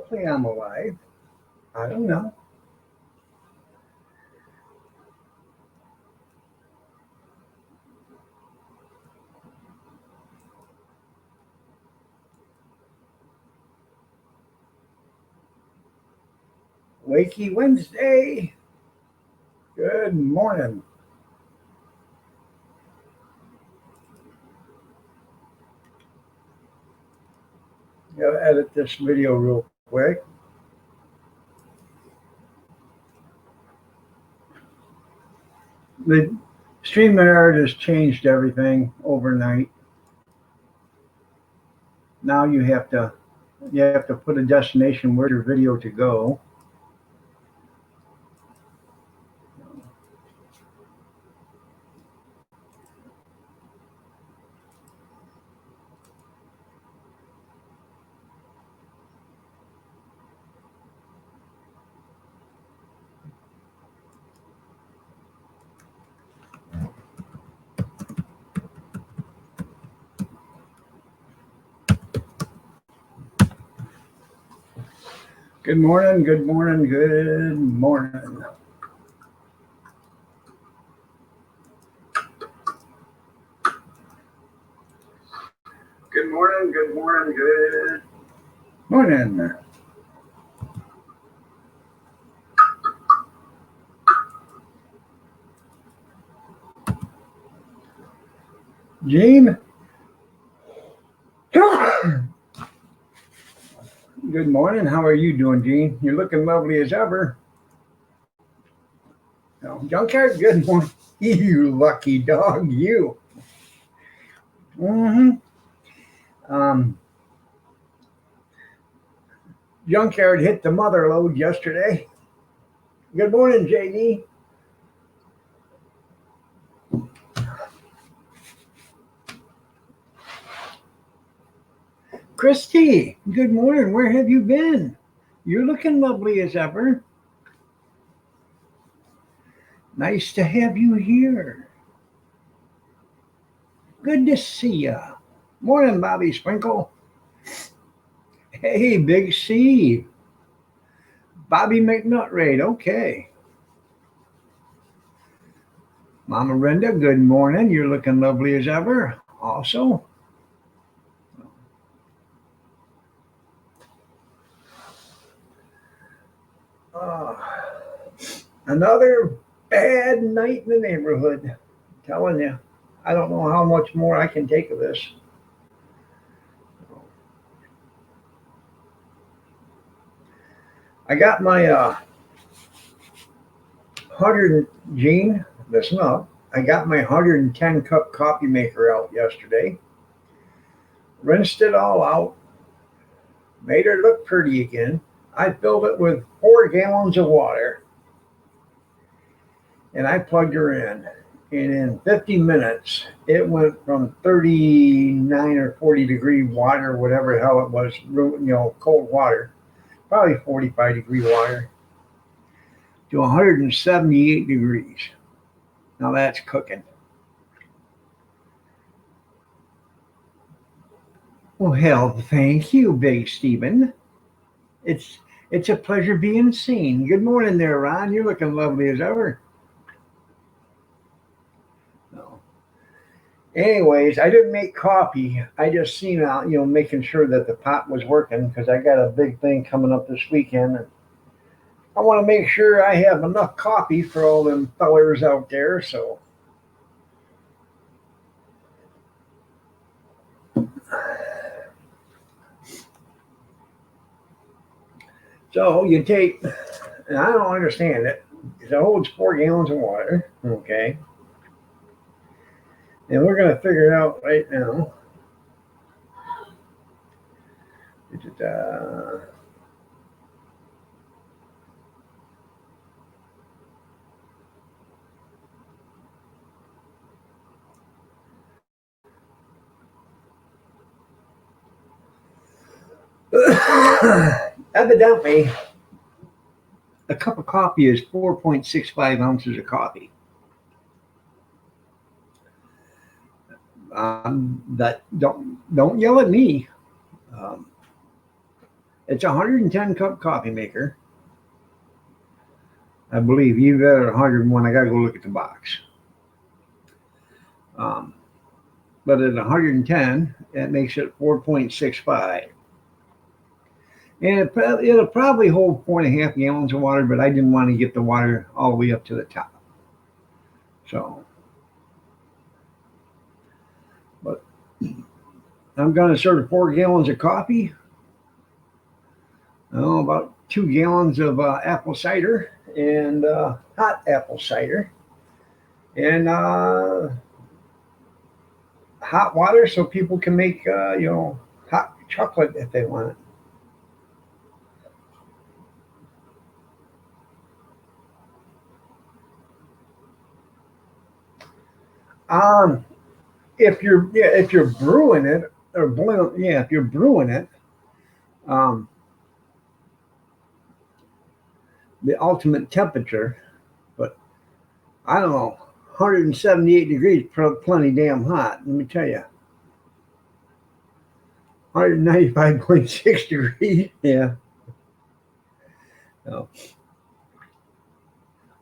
Hopefully I'm alive. I don't know. Wakey Wednesday. Good morning. Gotta edit this video real quick. The StreamYard has changed everything overnight. Now you have to put a destination where your video to go. Good morning, good morning, good morning. Good morning, good morning, good morning. Gene? Good morning. How are you doing, Gene? You're looking lovely as ever. No, Junkyard, good morning. You lucky dog, you. Junkyard hit the mother load yesterday. Good morning, JD. Christy, good morning. Where have you been? You're looking lovely as ever. Nice to have you here. Good to see ya. Morning, Bobby Sprinkle. Hey, Big C. Bobby McNutraid, okay. Mama Brenda, good morning. You're looking lovely as ever. Also. Another bad night in the neighborhood. I'm telling you. I don't know how much more I can take of this. I got my 100, Gene, listen up. I got my 110 cup coffee maker out yesterday. Rinsed it all out. Made her look pretty again. I filled it with 4 gallons of water. And I plugged her in. And in 50 minutes, it went from 39 or 40 degree water, whatever the hell it was, cold water, probably 45 degree water, to 178 degrees. Now that's cooking. Well, hell, thank you, Big Stephen. It's a pleasure being seen. Good morning there, Ron. You're looking lovely as ever. No. Anyways, I didn't make coffee. I just seen out, making sure that the pot was working because I got a big thing coming up this weekend. And I want to make sure I have enough coffee for all them fellers out there. So you take, and I don't understand it, because it holds 4 gallons of water, okay? And we're going to figure it out right now. Evidently, a cup of coffee is 4.65 ounces of coffee. That don't yell at me. It's a 110 cup coffee maker. I believe either 101. I got to go look at the box. Um, but at 110, that makes it 4.65. And it'll probably hold 4.5 gallons of water, but I didn't want to get the water all the way up to the top. So, but I'm going to serve 4 gallons of coffee. Oh, about 2 gallons of apple cider and hot apple cider. And hot water so people can make, hot chocolate if they want it. Um, if you're brewing it or boiling, yeah, if you're brewing it, um, the ultimate temperature, but I don't know, 178 degrees, plenty damn hot. Let me tell you, 195.6 degrees. Yeah. So,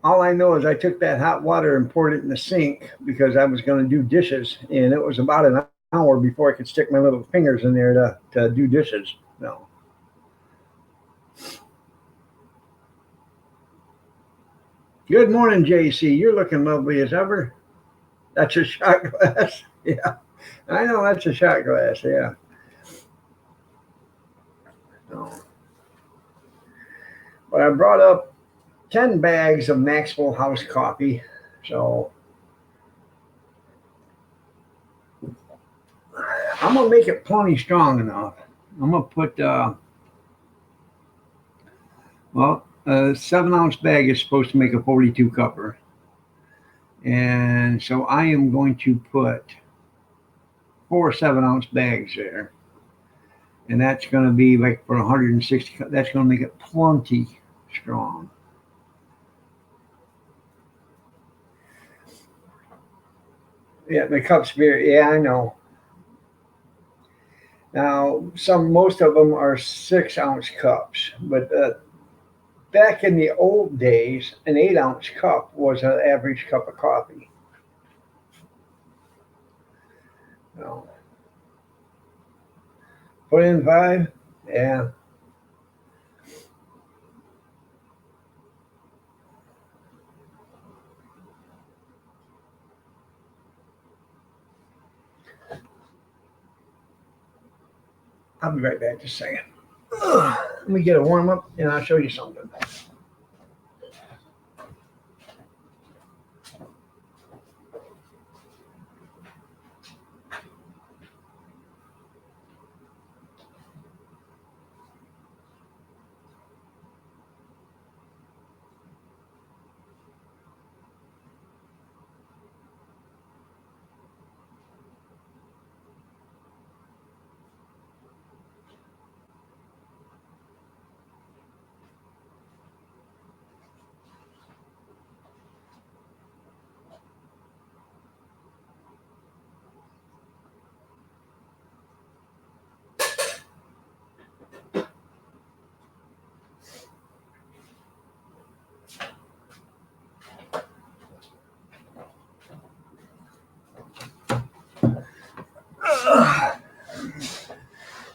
all I know is I took that hot water and poured it in the sink because I was going to do dishes, and it was about an hour before I could stick my little fingers in there to do dishes. No. Good morning, JC. You're looking lovely as ever. That's a shot glass. Yeah, I know that's a shot glass. Yeah. No. But I brought up 10 bags of Maxwell House coffee. So I'm going to make it plenty strong enough. I'm going to put, a 7-ounce bag is supposed to make a 42 cupper. And so I am going to put 4 7-ounce bags there. And that's going to be like for 160. That's going to make it plenty strong. Yeah, the cups beer. Yeah, I know. Now, most of them are 6-ounce cups, but back in the old days, an 8-ounce cup was an average cup of coffee. No. Put in 5. Yeah. I'll be right back. Just a second. Let me get a warm up and I'll show you something.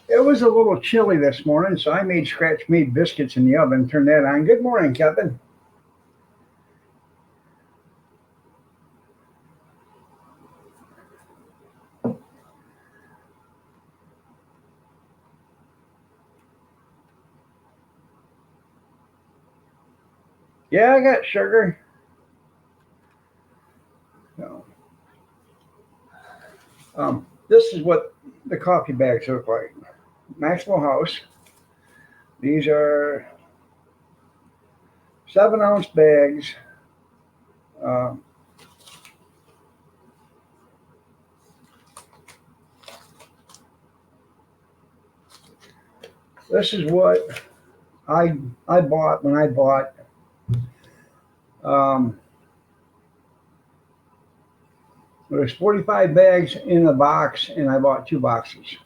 It was a little chilly this morning, so I made scratch made biscuits in the oven. Turn that on. Good morning, Kevin. Yeah, I got sugar. So, this is what the coffee bags look like. Maxwell House. These are 7-ounce bags. Um, this is what I bought when I bought. Um, There's 45 bags in a box, and I bought 2 boxes.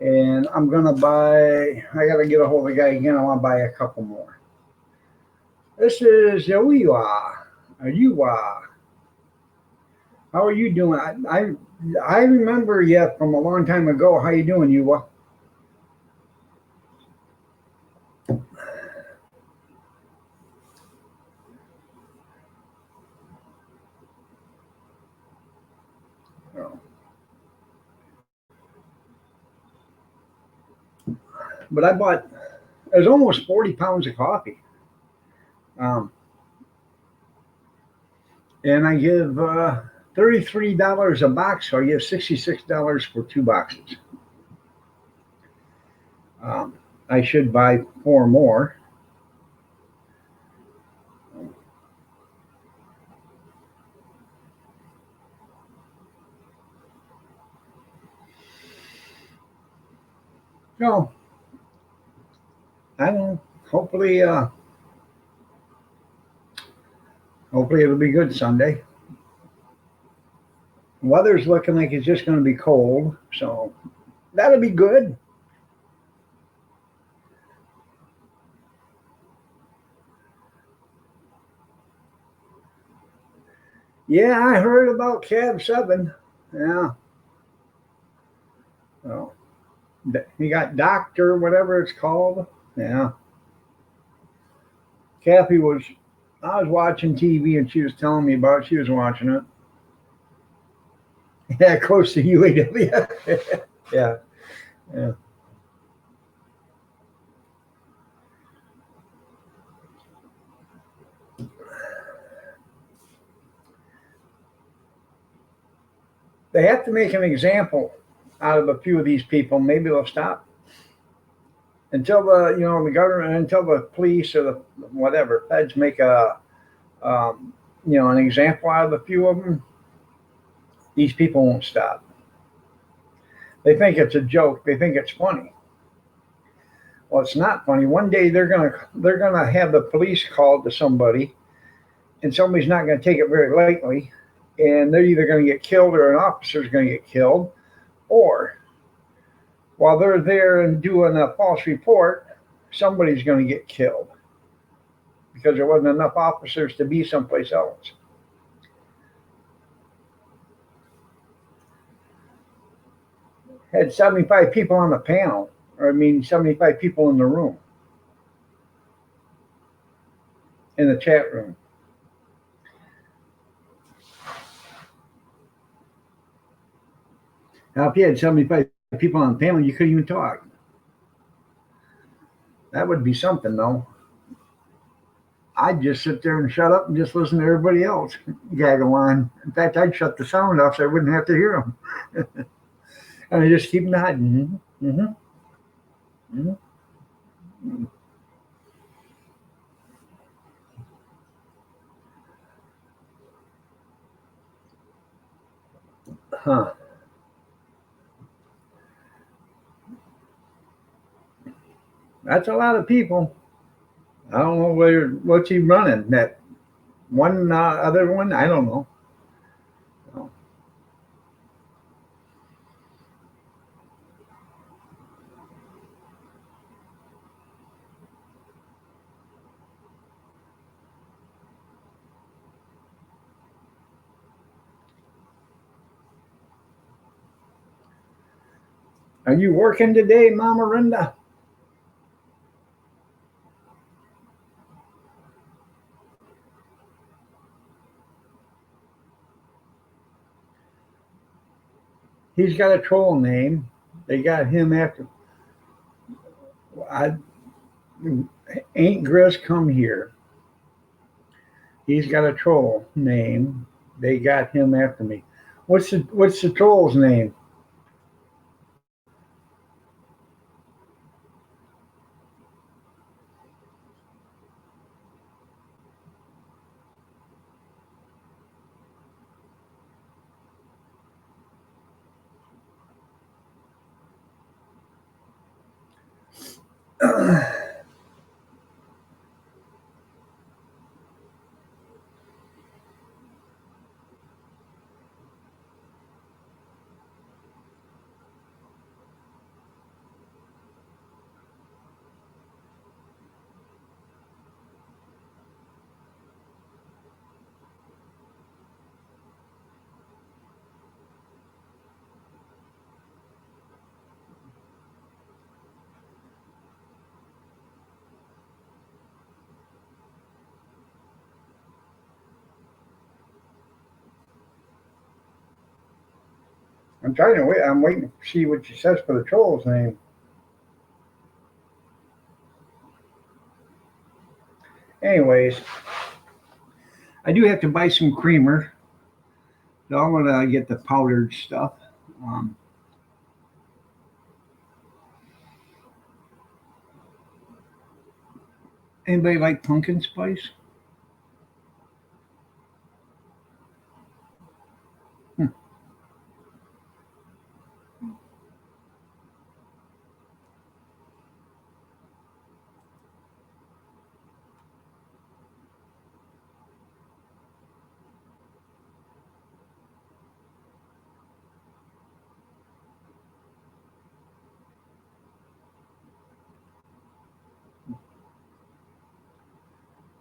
And I'm gonna buy. I gotta get a hold of the guy again. I want to buy a couple more. This is Yoiwa. Yuwa. How are you doing? I remember you from a long time ago. How you doing, Yuwa? Oh. But I bought. It was almost 40 pounds of coffee. Um, and I give $33 a box, so I give $66 for two boxes. Um, I should buy four more. No, I don't know. Hopefully it'll be good Sunday. Weather's looking like it's just going to be cold, so that'll be good. Yeah, I heard about Cab 7. Yeah. So he got Doctor, whatever it's called. Yeah. Kathy was, I was watching TV and she was telling me about it. She was watching it. Yeah, close to UAW. Yeah. Yeah. They have to make an example out of a few of these people. Maybe they'll stop until the government, until the police or the whatever feds make um, an example out of a few of them. These people won't stop. They think it's a joke. They think it's funny. Well, it's not funny. One day they're gonna have the police called to somebody, and somebody's not going to take it very lightly, and they're either going to get killed or an officer's going to get killed, or while they're there and doing a false report, somebody's going to get killed because there wasn't enough officers to be someplace else. Had 75 people on the panel, or I mean 75 people in the room, in the chat room. Now, if you had 75 people on the panel, you couldn't even talk. That would be something, though. I'd just sit there and shut up and just listen to everybody else gaggle on. In fact, I'd shut the sound off so I wouldn't have to hear them. And I just keep nodding. Mm-hmm, mm-hmm. Huh. That's a lot of people. I don't know what's he running. That one other one, I don't know. Are you working today, Mama Rinda? He's got a troll name. They got him after. I ain't Gris come here. He's got a troll name. They got him after me. What's the troll's name? I'm trying to wait. I'm waiting to see what she says for the troll's name. Anyways, I do have to buy some creamer. So I'm gonna get the powdered stuff. Um, Anybody like pumpkin spice? Hmm.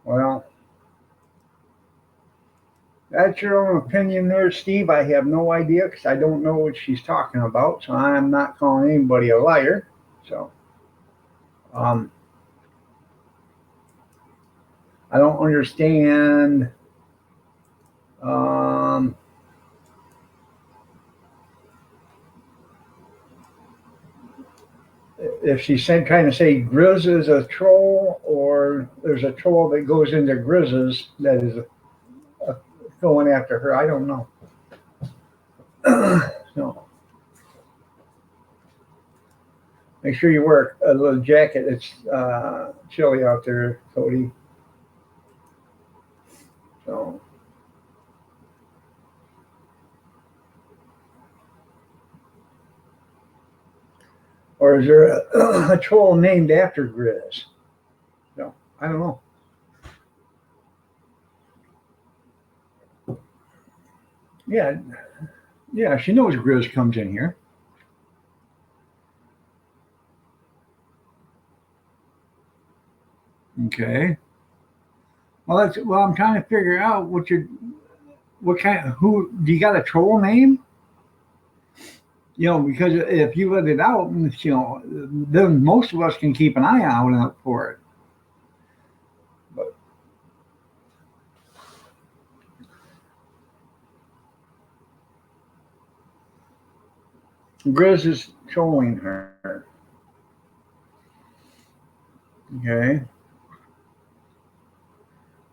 Well, that's your own opinion there, Steve. I have no idea because I don't know what she's talking about. So I'm not calling anybody a liar. So um, I don't understand. Um, if she's trying to say Grizz is a troll, or there's a troll that goes into Grizz's that is uh, going after her. I don't know. So make sure you wear a little jacket. It's chilly out there, Cody. So, or is there a troll named after Grizz? No, I don't know. Yeah, yeah, she knows Grizz comes in here. Okay. Well. I'm trying to figure out what kind of who do you got a troll name? Because if you let it out, then most of us can keep an eye out for it. But Grizz is trolling her. Okay.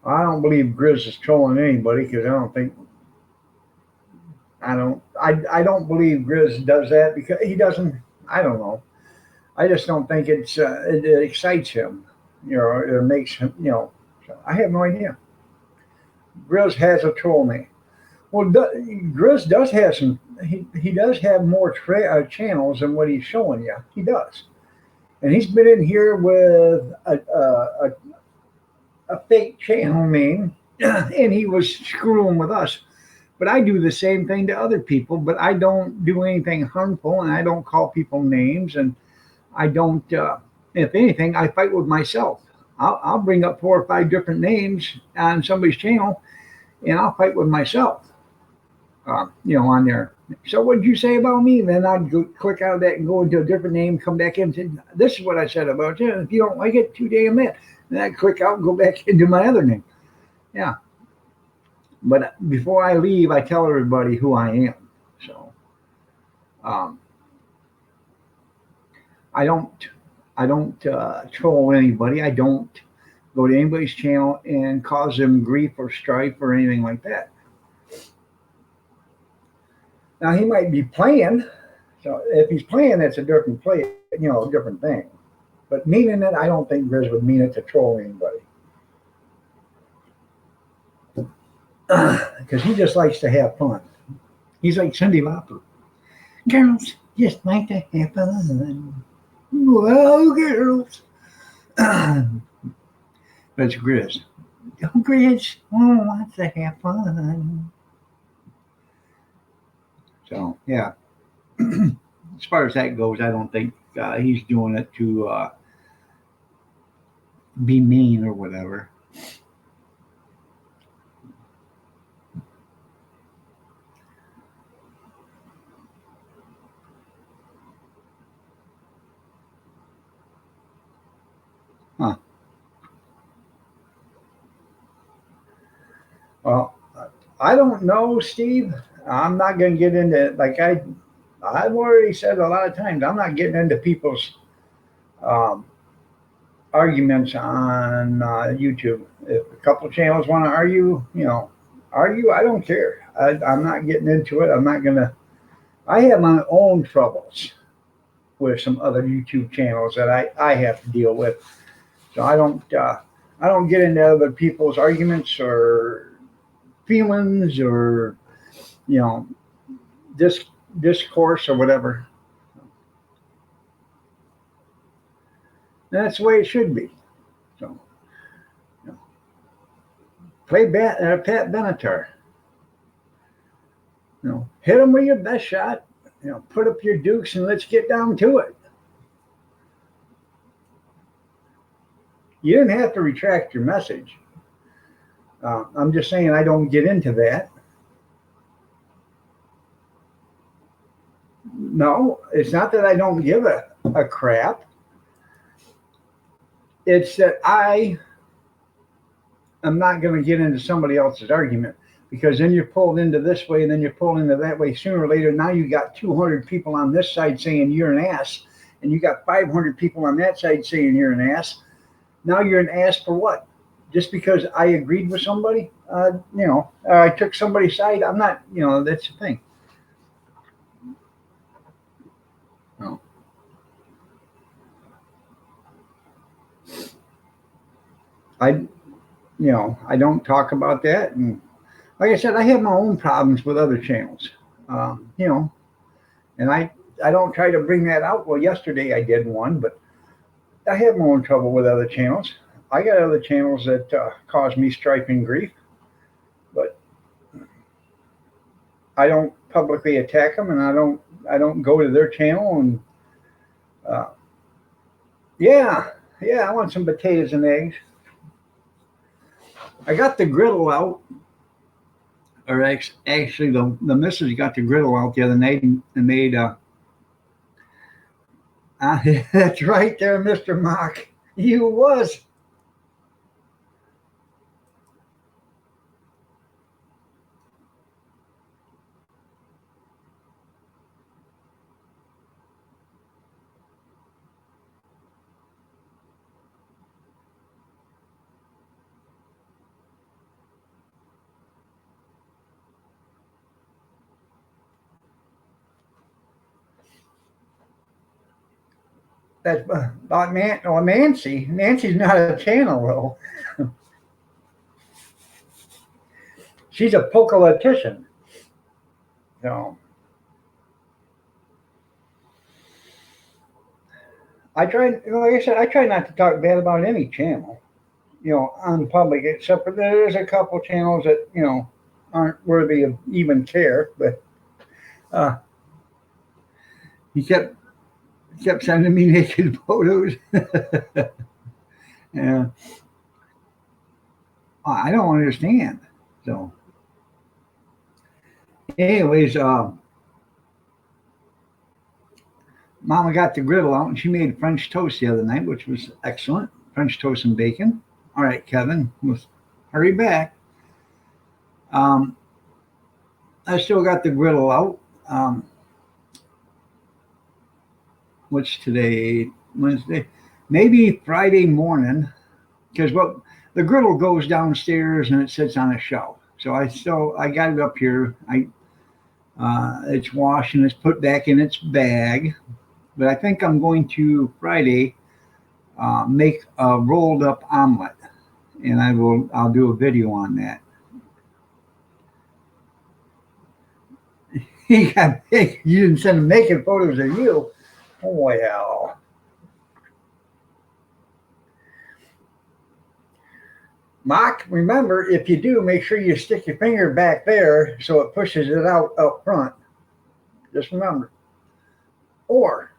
I don't believe Grizz is trolling anybody because I don't believe Grizz does that because he doesn't. I don't know. I just don't think it excites him. It makes him. So I have no idea. Grizz has a troll name. Well, Grizz does have some. He does have more channels than what he's showing you. He does, and he's been in here with a fake channel name, and he was screwing with us. But I do the same thing to other people, but I don't do anything harmful, and I don't call people names, and I don't. If anything, I fight with myself. I'll bring up 4 or 5 different names on somebody's channel, and I'll fight with myself. On there. So what did you say about me? And then I'd go click out of that and go into a different name, come back in and say, this is what I said about you. And if you don't like it, too damn it. Then I'd click out and go back into my other name. Yeah. But before I leave, I tell everybody who I am. So um, I don't troll anybody. I don't go to anybody's channel and cause them grief or strife or anything like that. Now he might be playing. So if he's playing, it's a different play, a different thing. But meaning it, I don't think Grizz would mean it to troll anybody. Because he just likes to have fun. He's like Cindy Lauper. Girls just like to have fun. Whoa, girls. That's Grizz. Oh, Grizz wants to have fun. So, yeah. As far as that goes, I don't think he's doing it to be mean or whatever. Huh. Well, I don't know, Steve. I'm not going to get into it. Like I've already said a lot of times I'm not getting into people's um, arguments on YouTube. If a couple channels want to argue, argue. I don't care. I'm not getting into it. I'm not gonna. I have my own troubles with some other YouTube channels that I have to deal with. So I don't get into other people's arguments or feelings or you know dis- discourse or whatever. And that's the way it should be. So you know, play Pat Benatar. Hit them with your best shot. Put up your dukes and let's get down to it. You didn't have to retract your message. I'm just saying I don't get into that. No, it's not that I don't give a crap. It's that I am not going to get into somebody else's argument because then you're pulled into this way and then you're pulled into that way. Sooner or later, now you got 200 people on this side saying you're an ass, and you got 500 people on that side saying you're an ass. Now you're an ass for what? Just because I agreed with somebody? I took somebody's side. I'm not, that's the thing. No. I, I don't talk about that. And like I said, I have my own problems with other channels. Um, you know, and I don't try to bring that out. Well, yesterday I did one, but I have my own trouble with other channels. I got other channels that cause me strife and grief, but I don't publicly attack them, and I don't go to their channel and uh, yeah, yeah, I want some potatoes and eggs. I got the griddle out, or actually the missus got the griddle out the other night and made that's right there, Mister Mock. You was. That's about Nancy. Nancy's not a channel though. She's a politician. So I try, like I said, I try not to talk bad about any channel, on public, except for there's a couple channels that aren't worthy of even care. But uh, he kept sending me naked photos. Yeah, I don't understand. So, anyways, Mama got the griddle out and she made French toast the other night, which was excellent. French toast and bacon. All right, Kevin, let's hurry back. Um, I still got the griddle out. What's today? Wednesday. Maybe Friday morning, because the griddle goes downstairs and it sits on a shelf. So I got it up here. It's washed and it's put back in its bag. But I think I'm going to Friday make a rolled up omelet, and I'll do a video on that. You didn't send him naked photos of you. Oh, well, Mock, remember, if you do, make sure you stick your finger back there so it pushes it out up front. Just remember. Or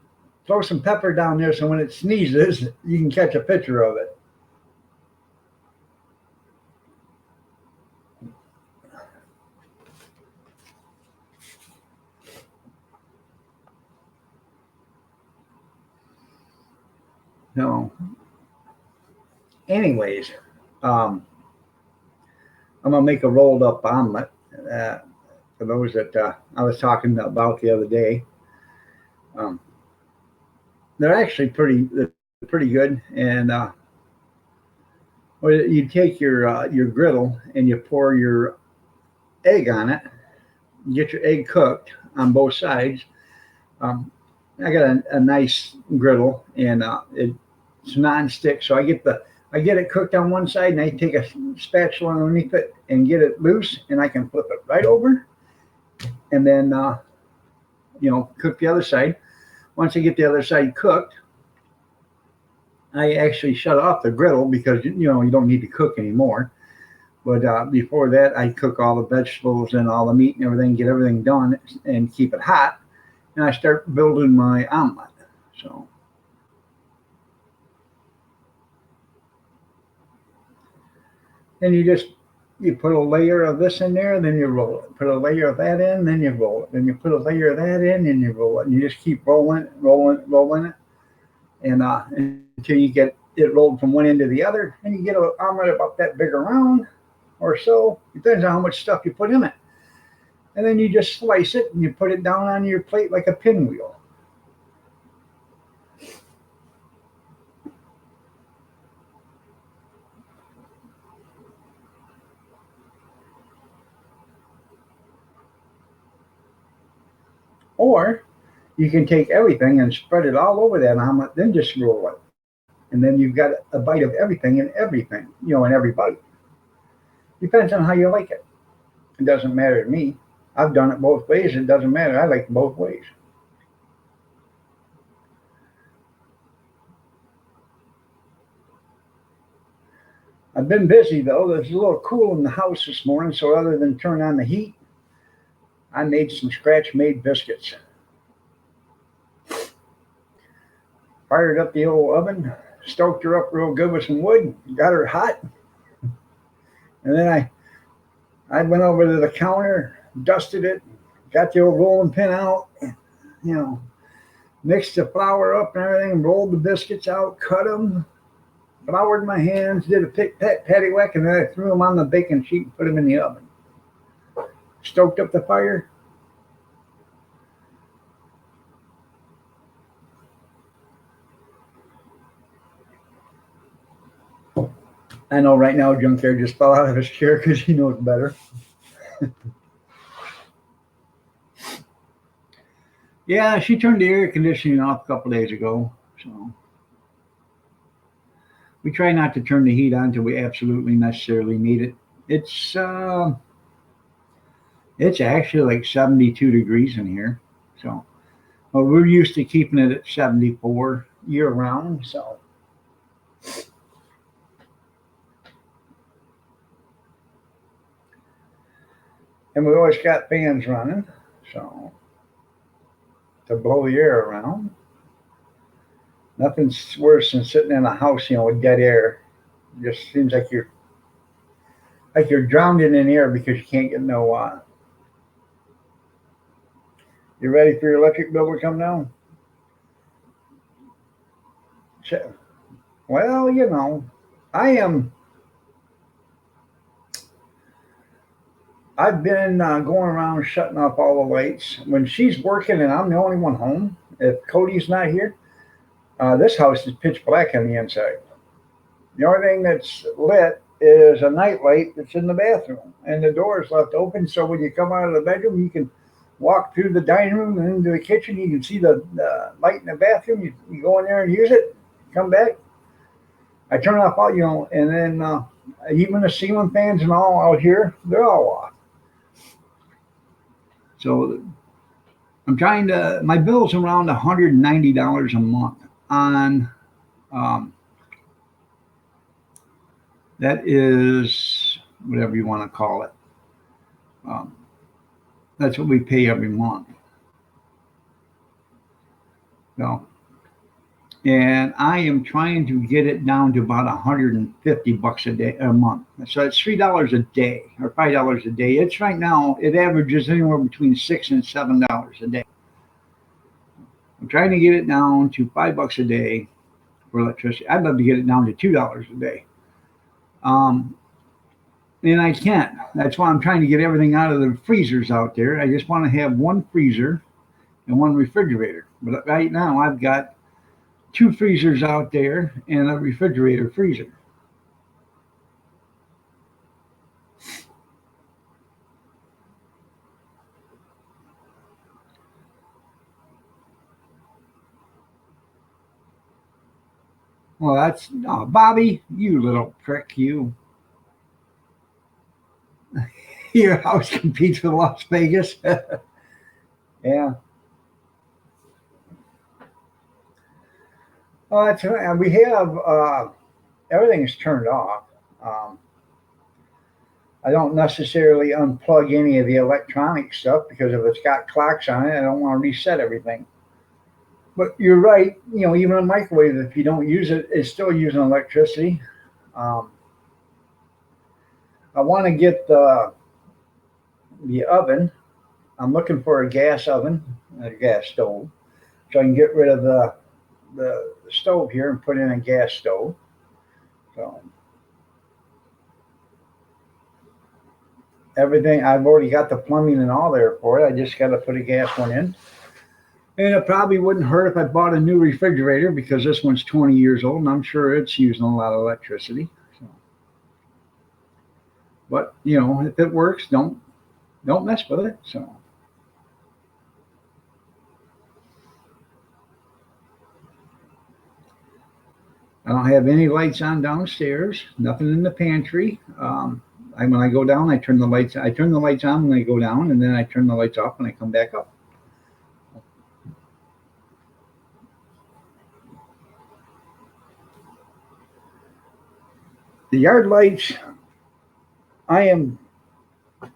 throw some pepper down there so when it sneezes, you can catch a picture of it. No. Anyways, um, I'm going to make a rolled up omelet for those that I was talking about the other day. Um, they're actually pretty good. And well, you take your griddle and you pour your egg on it. You get your egg cooked on both sides. Um, I got a nice griddle, and it's non-stick, so I get it cooked on one side, and I take a spatula underneath it and get it loose, and I can flip it right over, and then cook the other side. Once I get the other side cooked, I actually shut off the griddle because you don't need to cook anymore. But before that, I cook all the vegetables and all the meat and everything, get everything done, and keep it hot. And I start building my omelet. So, and you put a layer of this in there, then you roll it. Put a layer of that in, then you roll it. Then you put a layer of that in, and you roll it. And you just keep rolling it, and until you get it rolled from one end to the other, and you get an omelet about that big around or so. Depends on how much stuff you put in it. And then you just slice it and you put it down on your plate like a pinwheel. Or you can take everything and spread it all over that omelet, then just roll it. And then you've got a bite of everything, in every bite. Depends on how you like it. It doesn't matter to me. I've done it both ways. It doesn't matter. I like it both ways. I've been busy though. There's a little cool in the house this morning, so other than turn on the heat, I made some scratch made biscuits. Fired up the old oven, stoked her up real good with some wood, got her hot, and then I went over to the counter, dusted it, got the old rolling pin out, you know, mixed the flour up and everything, rolled the biscuits out, cut them, floured my hands, did a pick, pat, patty whack, and then I threw them on the baking sheet and put them in the oven. Stoked up the fire. I know right now Junkyard just fell out of his chair because he knows better. Yeah, she turned the air conditioning off a couple days ago. So we try not to turn the heat on until we absolutely necessarily need it. It's uh, it's actually like 72 degrees in here. So well, we're used to keeping it at 74 year round. So and we always got fans running. So to blow the air around. Nothing's worse than sitting in a house, with dead air. It just seems like you're drowning in air because you can't get no. You ready for your electric bill to come down? Well, I am. I've been going around shutting off all the lights when she's working and I'm the only one home. If Cody's not here, this house is pitch black on the inside. The only thing that's lit is a night light that's in the bathroom, and the door is left open. So when you come out of the bedroom, you can walk through the dining room and into the kitchen. You can see the light in the bathroom. You go in there and use it. Come back. I turn off all, and then even the ceiling fans and all out here, they're all off. So I'm trying to. My bill's around $190 a month on. Um, that is whatever you want to call it. Um, that's what we pay every month. So, and I am trying to get it down to about 150 bucks a month. So it's $3 a day or $5 a day. It's right now. It averages anywhere between $6 and $7 a day. I'm trying to get it down to $5 a day for electricity. I'd love to get it down to $2 a day. Um, and I can't. That's why I'm trying to get everything out of the freezers out there. I just want to have one freezer and one refrigerator. But right now I've got two freezers out there and a refrigerator freezer. Well, that's oh, Bobby, you little prick, you. Your house competes with Las Vegas. Yeah. Well, that's right. And we have everything's turned off. Um, I don't necessarily unplug any of the electronic stuff because if it's got clocks on it, I don't want to reset everything. But you're right. Even a microwave, if you don't use it, it's still using electricity. Um, I want to get the oven. I'm looking for a gas oven, a gas stove, so I can get rid of the stove here and put in a gas stove. So everything I've already got the plumbing and all there for it. I just got to put a gas one in. And it probably wouldn't hurt if I bought a new refrigerator because this one's 20 years old and I'm sure it's using a lot of electricity. So, but if it works, don't mess with it. So I don't have any lights on downstairs. Nothing in the pantry. When I go down, I turn the lights. I turn the lights on when I go down, and then I turn the lights off when I come back up. The yard lights. I am.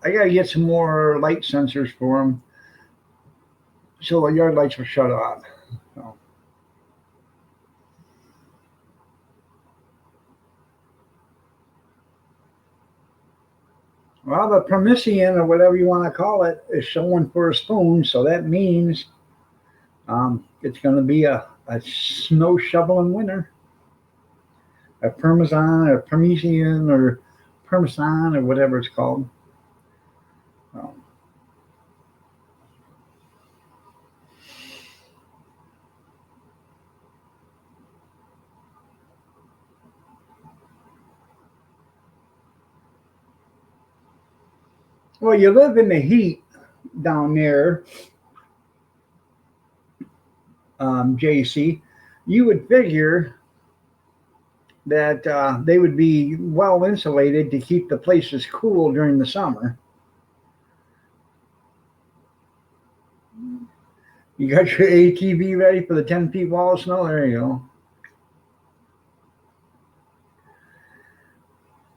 I gotta get some more light sensors for them, so the yard lights will shut off. So, well, the permission or whatever you want to call it is showing for a spoon, so that means it's going to be a snow shoveling winter. A parmesan or parmesan or parmesan or whatever it's called. Um, well, you live in the heat down there, JC. You would figure that they would be well insulated to keep the places cool during the summer. You got your ATV ready for the 10 feet wall of snow. There you go.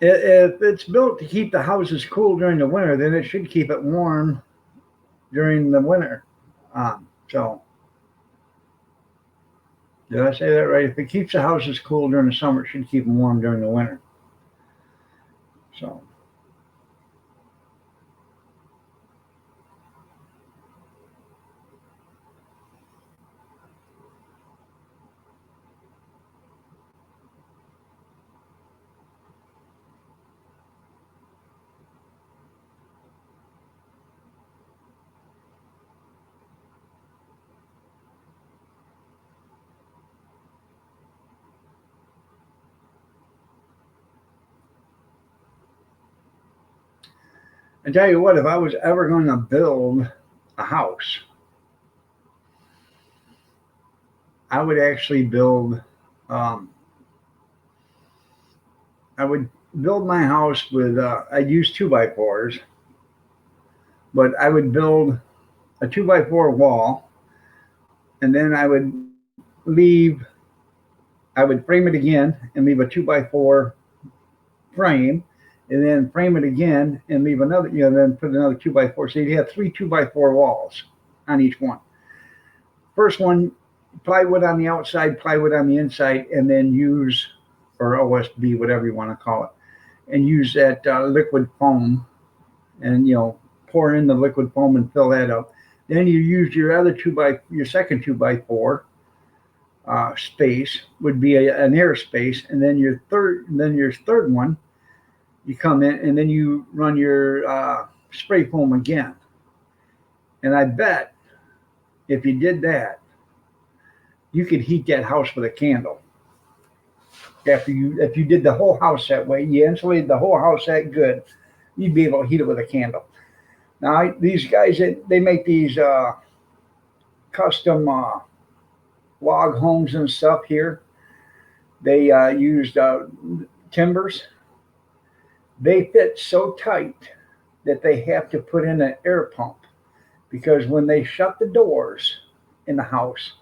If it's built to keep the houses cool during the winter, then it should keep it warm during the winter. So, did I say that right? If it keeps the houses cool during the summer, it should keep them warm during the winter. So, I tell you what, if I was ever going to build a house, I would actually build. Um, I would build my house with. I'd use 2x4s, but I would build a 2x4 wall, and then I would leave. I would frame it again and leave a 2x4 frame, and then frame it again and leave another. Then put another 2x4. So you'd have three 2x4 walls on each one. First one, plywood on the outside, plywood on the inside, and then use, or OSB, whatever you want to call it, and use that liquid foam and, pour in the liquid foam and fill that up. Then you use your second 2x4 space would be an air space, and then your third one, you come in and then you run your spray foam again. And I bet if you did that, you could heat that house with a candle. If you did the whole house that way, you insulated the whole house that good, you'd be able to heat it with a candle. Now these guys, they make these custom log homes and stuff here. They used timbers. They fit so tight that they have to put in an air pump because when they shut the doors in the house,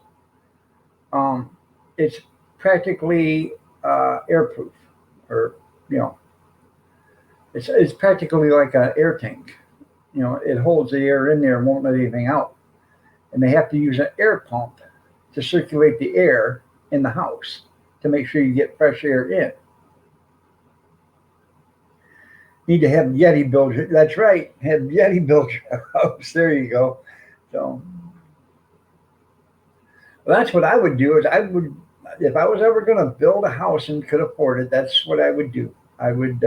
um, it's practically airproof, or you know, it's practically like an air tank. It holds the air in there and won't let anything out. And they have to use an air pump to circulate the air in the house to make sure you get fresh air in. Need to have Yeti build it. That's right. Have Yeti build your house. There you go. So well, that's what I would do. Is I would, if I was ever going to build a house and could afford it, that's what I would do. I would.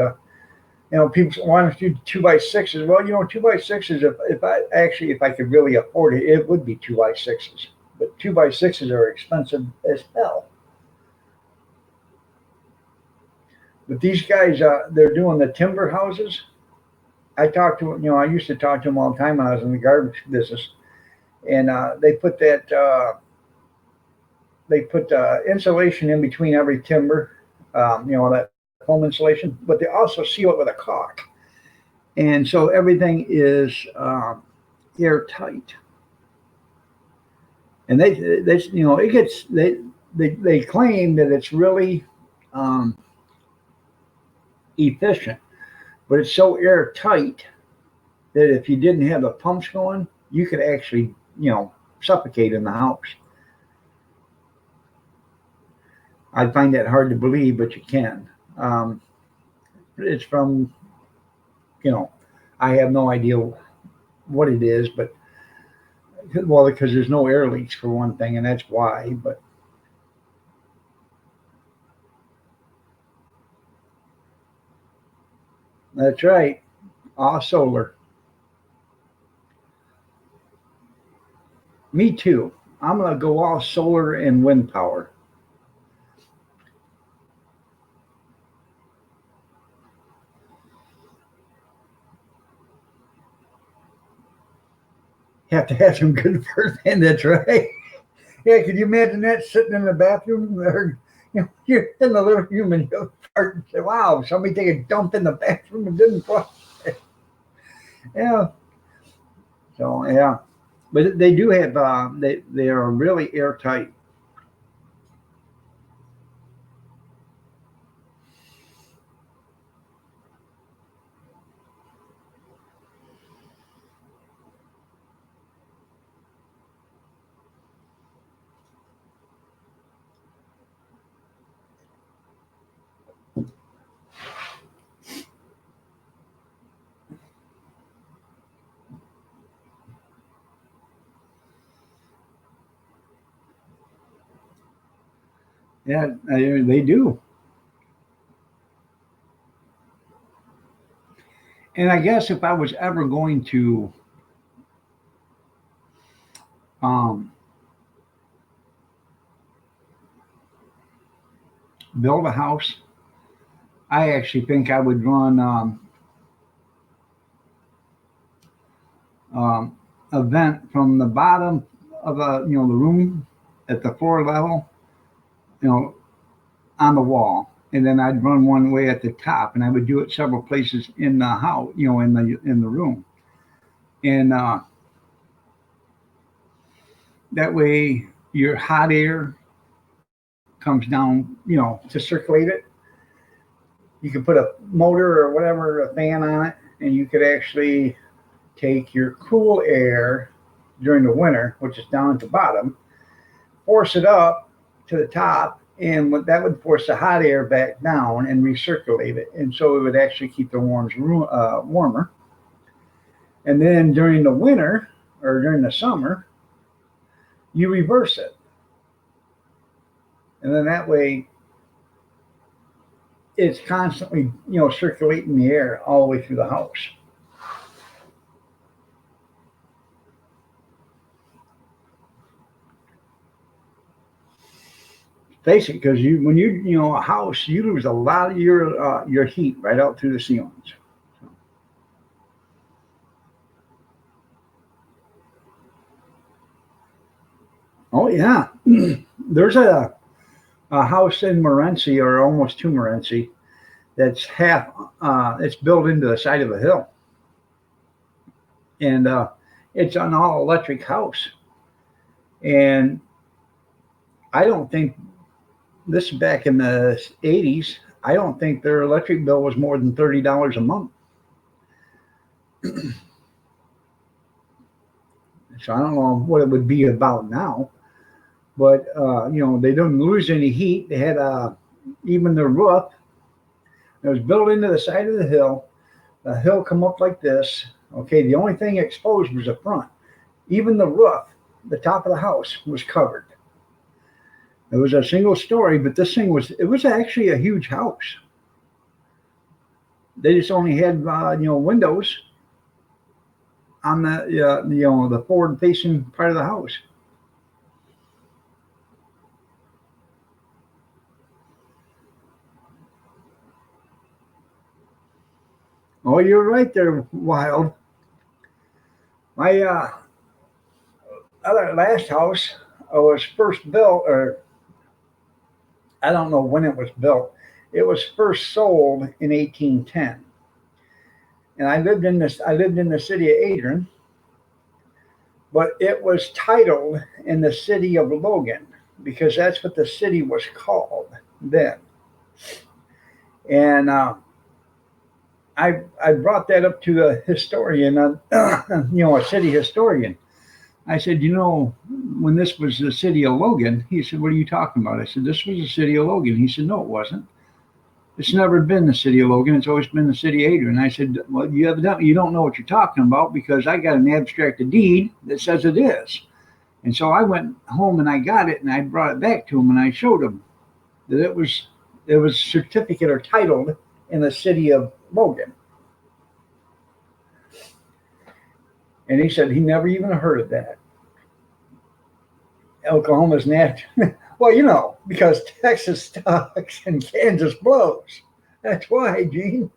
People say, why don't you do 2x6s? Well, 2x6s. If I could really afford it, it would be 2x6s. But 2x6s are expensive as hell. But these guys, they're doing the timber houses. I used to talk to them all the time when I was in the garbage business, and they put insulation in between every timber, that foam insulation, but they also seal it with a caulk, and so everything is airtight. And they claim that it's really efficient, but it's so airtight that if you didn't have the pumps going, you could actually, suffocate in the house. I find that hard to believe, but you can. It's from, I have no idea what it is, but because there's no air leaks for one thing, and that's why. But that's right, all solar. Me too. I'm gonna go all solar and wind power. Have to have some good first hand. That's right. Yeah, could you imagine that sitting in the bathroom or you're in the living room and you fart and say, "Wow, somebody take a dump in the bathroom and didn't flush." Yeah. So yeah, but they do have they are really airtight. Yeah, they do. And I guess if I was ever going to um, build a house, I actually think I would run a vent from the bottom of the room at the floor level, you know, on the wall, and then I'd run one way at the top, and I would do it several places in the house, in the room, and that way your hot air comes down, to circulate it. You could put a motor or whatever, a fan on it, and you could actually take your cool air during the winter, which is down at the bottom, force it up to the top, and that would force the hot air back down and recirculate it, and so it would actually keep the warmer. And then during the winter or during the summer, you reverse it, and then that way it's constantly circulating the air all the way through the house. Basic, because when a house, you lose a lot of your heat right out through the ceilings. Oh yeah, there's a house in Morenci, or almost to Morenci, that's half it's built into the side of a hill, and it's an all electric house. And I don't think this is back in the 80s. I don't think their electric bill was more than $30 a month. So I don't know what it would be about now, but they didn't lose any heat. They had even the roof. It was built into the side of the hill. The hill come up like this. Okay, the only thing exposed was the front. Even the roof, the top of the house was covered. It was a single story, but this thing was actually a huge house. They just only had windows on the forward facing part of the house. Oh, you're right there, Wild. My other last house was first built, or I don't know when it was built. It was first sold in 1810, and I lived in this. I lived in the city of Adrian, but it was titled in the city of Logan because that's what the city was called then. And I brought that up to a historian, a city historian. I said, when this was the city of Logan, he said, "What are you talking about?" I said, "This was the city of Logan." He said, "No, it wasn't. It's never been the city of Logan. It's always been the city of Adrian." I said, "Well, you don't know what you're talking about because I got an abstract deed that says it is." And so I went home and I got it and I brought it back to him and I showed him that it was certificate or titled in the city of Logan. And he said he never even heard of that. Oklahoma's natural. Well, because Texas sucks and Kansas blows. That's why, Gene.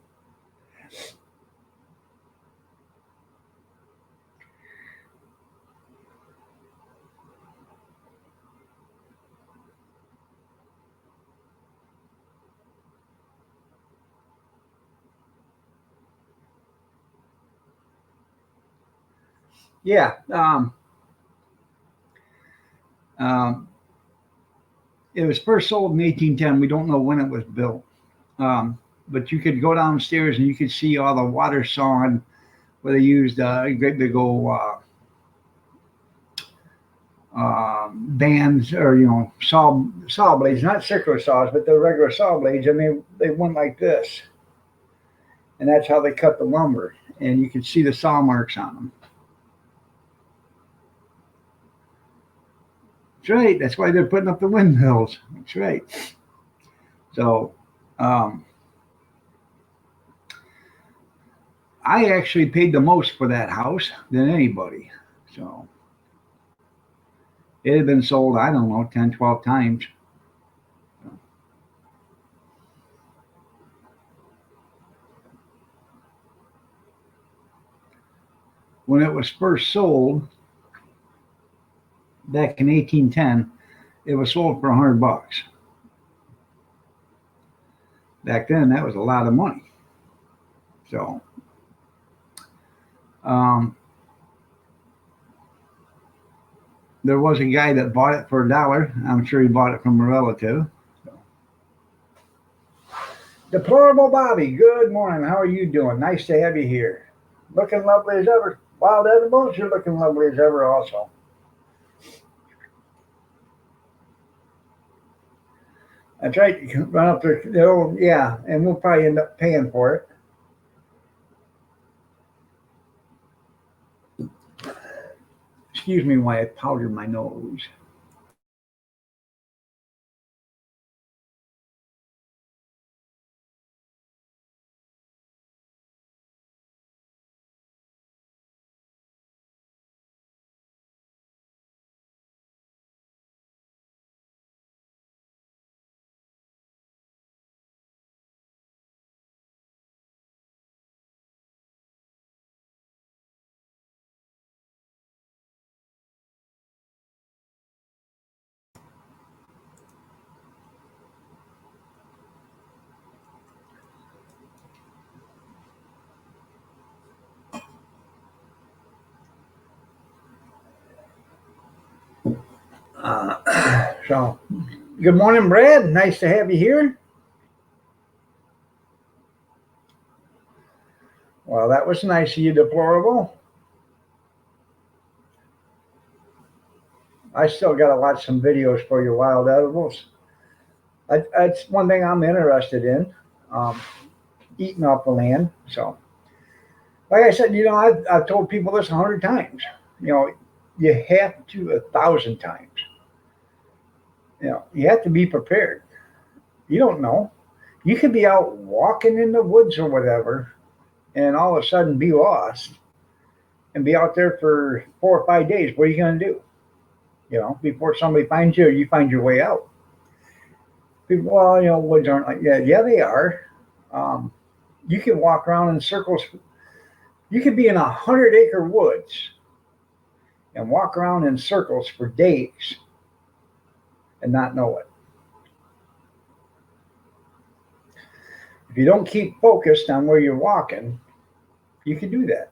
Yeah. Um, it was first sold in 1810. We don't know when it was built. But you could go downstairs and you could see all the water sawn where they used big old bands, or saw blades, not circular saws, but the regular saw blades, and they went like this, and that's how they cut the lumber, and you could see the saw marks on them. That's right. That's why they're putting up the windmills. That's right. So um, I actually paid the most for that house than anybody. So it had been sold, I don't know, 10, 12 times. When it was first sold back in 1810, it was sold for $100. Back then, that was a lot of money. So um, there was a guy that bought it for $1. I'm sure he bought it from a relative. Deplorable Bobby, good morning. How are you doing? Nice to have you here. Looking lovely as ever. Wild Edibles, you're looking lovely as ever also. That's right. You can run up there. Oh, yeah, and we'll probably end up paying for it. Excuse me while I powder my nose. So, good morning, Brad. Nice to have you here. Well, that was nice of you, Deplorable. I still got to watch some videos for your wild edibles. That's one thing I'm interested in, eating off the land. So, like I said, I've told people this 100 times. You have to 1,000 times. You have to be prepared. You don't know. You could be out walking in the woods or whatever, and all of a sudden be lost and be out there for 4 or 5 days. What are you going to do? Before somebody finds you, or you find your way out. People, well, woods aren't like that. Yeah, they are. You can walk around in circles. You could be in 100-acre woods and walk around in circles for days and not know it. If you don't keep focused on where you're walking, you can do that.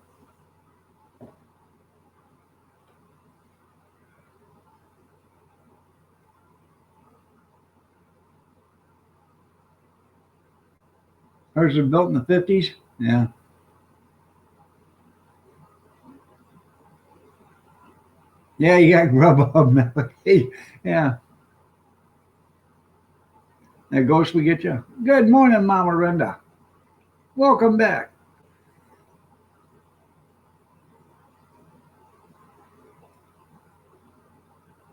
Hers was built in the 50s. Yeah. Yeah, you got Grubhub. Hey, yeah. That ghost will get you. Good morning, Mama Renda. Welcome back.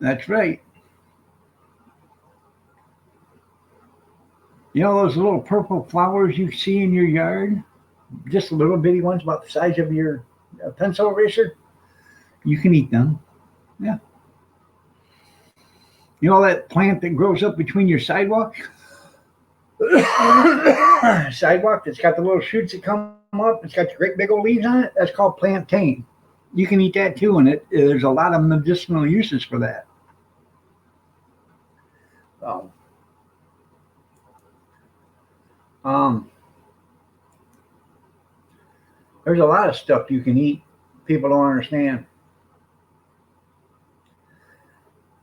That's right. Those little purple flowers you see in your yard? Just little bitty ones about the size of your pencil eraser? You can eat them. Yeah. That plant that grows up between your sidewalk? Sidewalk that's got the little shoots that come up. It's got the great big old leaves on it. That's called plantain. You can eat that too, and there's a lot of medicinal uses for that. So, there's a lot of stuff you can eat. People don't understand.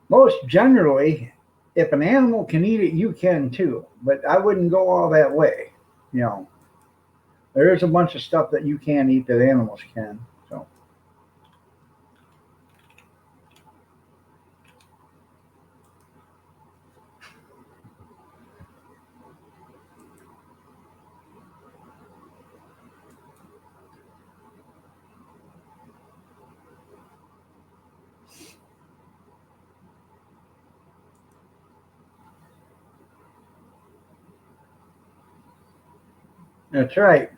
Most generally, if an animal can eat it, you can too. But I wouldn't go all that way. There is a bunch of stuff that you can't eat that animals can. So. That's right.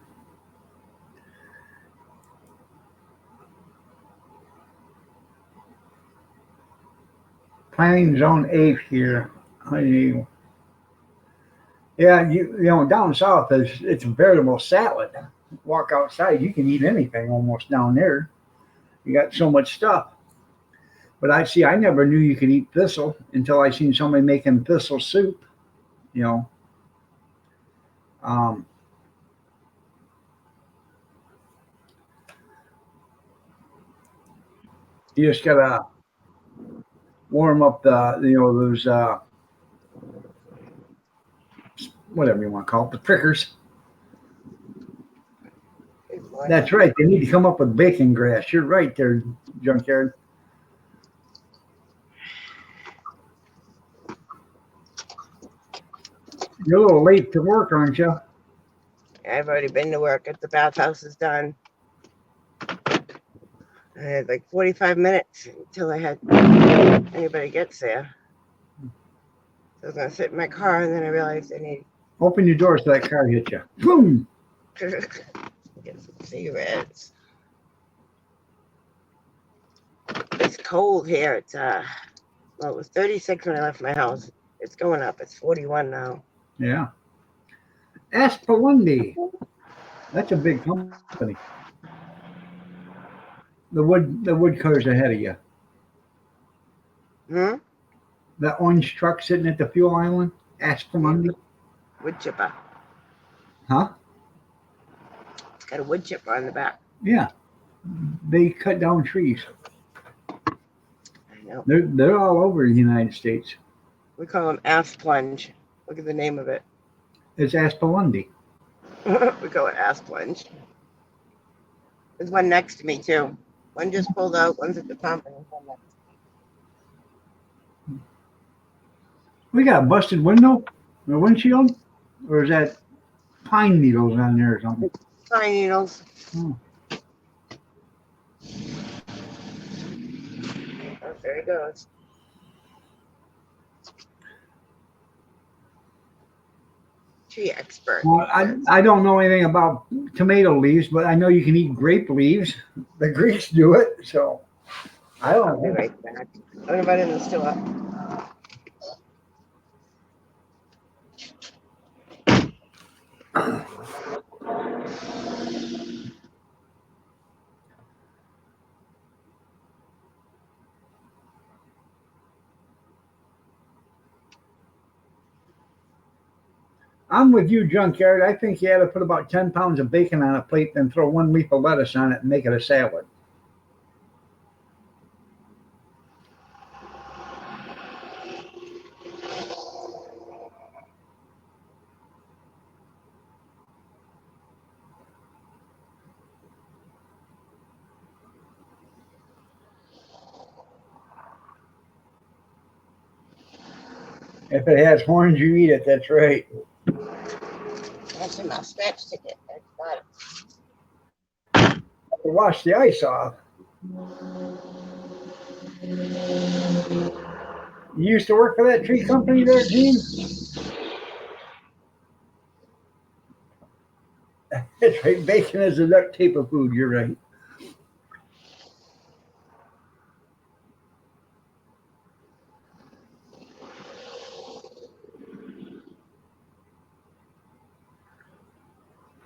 Planting zone 8 here. Yeah, down south it's a veritable salad. Walk outside, you can eat anything almost down there. You got so much stuff. But I never knew you could eat thistle until I seen somebody making thistle soup. You know, um, you just gotta warm up those whatever you want to call it, the prickers. That's right. They need to come up with bacon grass. You're right there, Junkyard. You're a little late to work, aren't you? I've already been to work. At the bathhouse is done. I had like 45 minutes until I had anybody gets there. So I was gonna sit in my car, and then I realized I need Open your door so that car hits you. Boom! to get some cigarettes. It's cold here. It's it was 36 when I left my house. It's going up. It's 41 now. Yeah. Aspelundi. That's a big company. The woodcutter's ahead of you. Hmm? That orange truck sitting at the fuel island. Aspelundi. Wood chipper. Huh? It's got a wood chipper on the back. Yeah. They cut down trees. I No, They're all over the United States. we call them ass plunge. Look at the name of it. It's Aspelundi. We call it ass plunge. There's one next to me too. One just pulled out. One's at the pump, and there's one next. We got a busted window or windshield, or is that pine needles on there or something? Pine needles. Oh. Oh, there he goes. Tree expert. Well, I don't know anything about tomato leaves, but I know you can eat grape leaves. The Greeks do it, so I I'll don't be know. right back. What about in the store? I'm with you, Junkyard. I think you had to put about 10 pounds of bacon on a plate, then throw one leaf of lettuce on it and make it a salad. If it has horns, you eat it. That's right. That's in my scratch ticket. That's got it. Wash the ice off. You used to work for that tree company there, Gene? That's right. Bacon is a duct tape of food. You're right.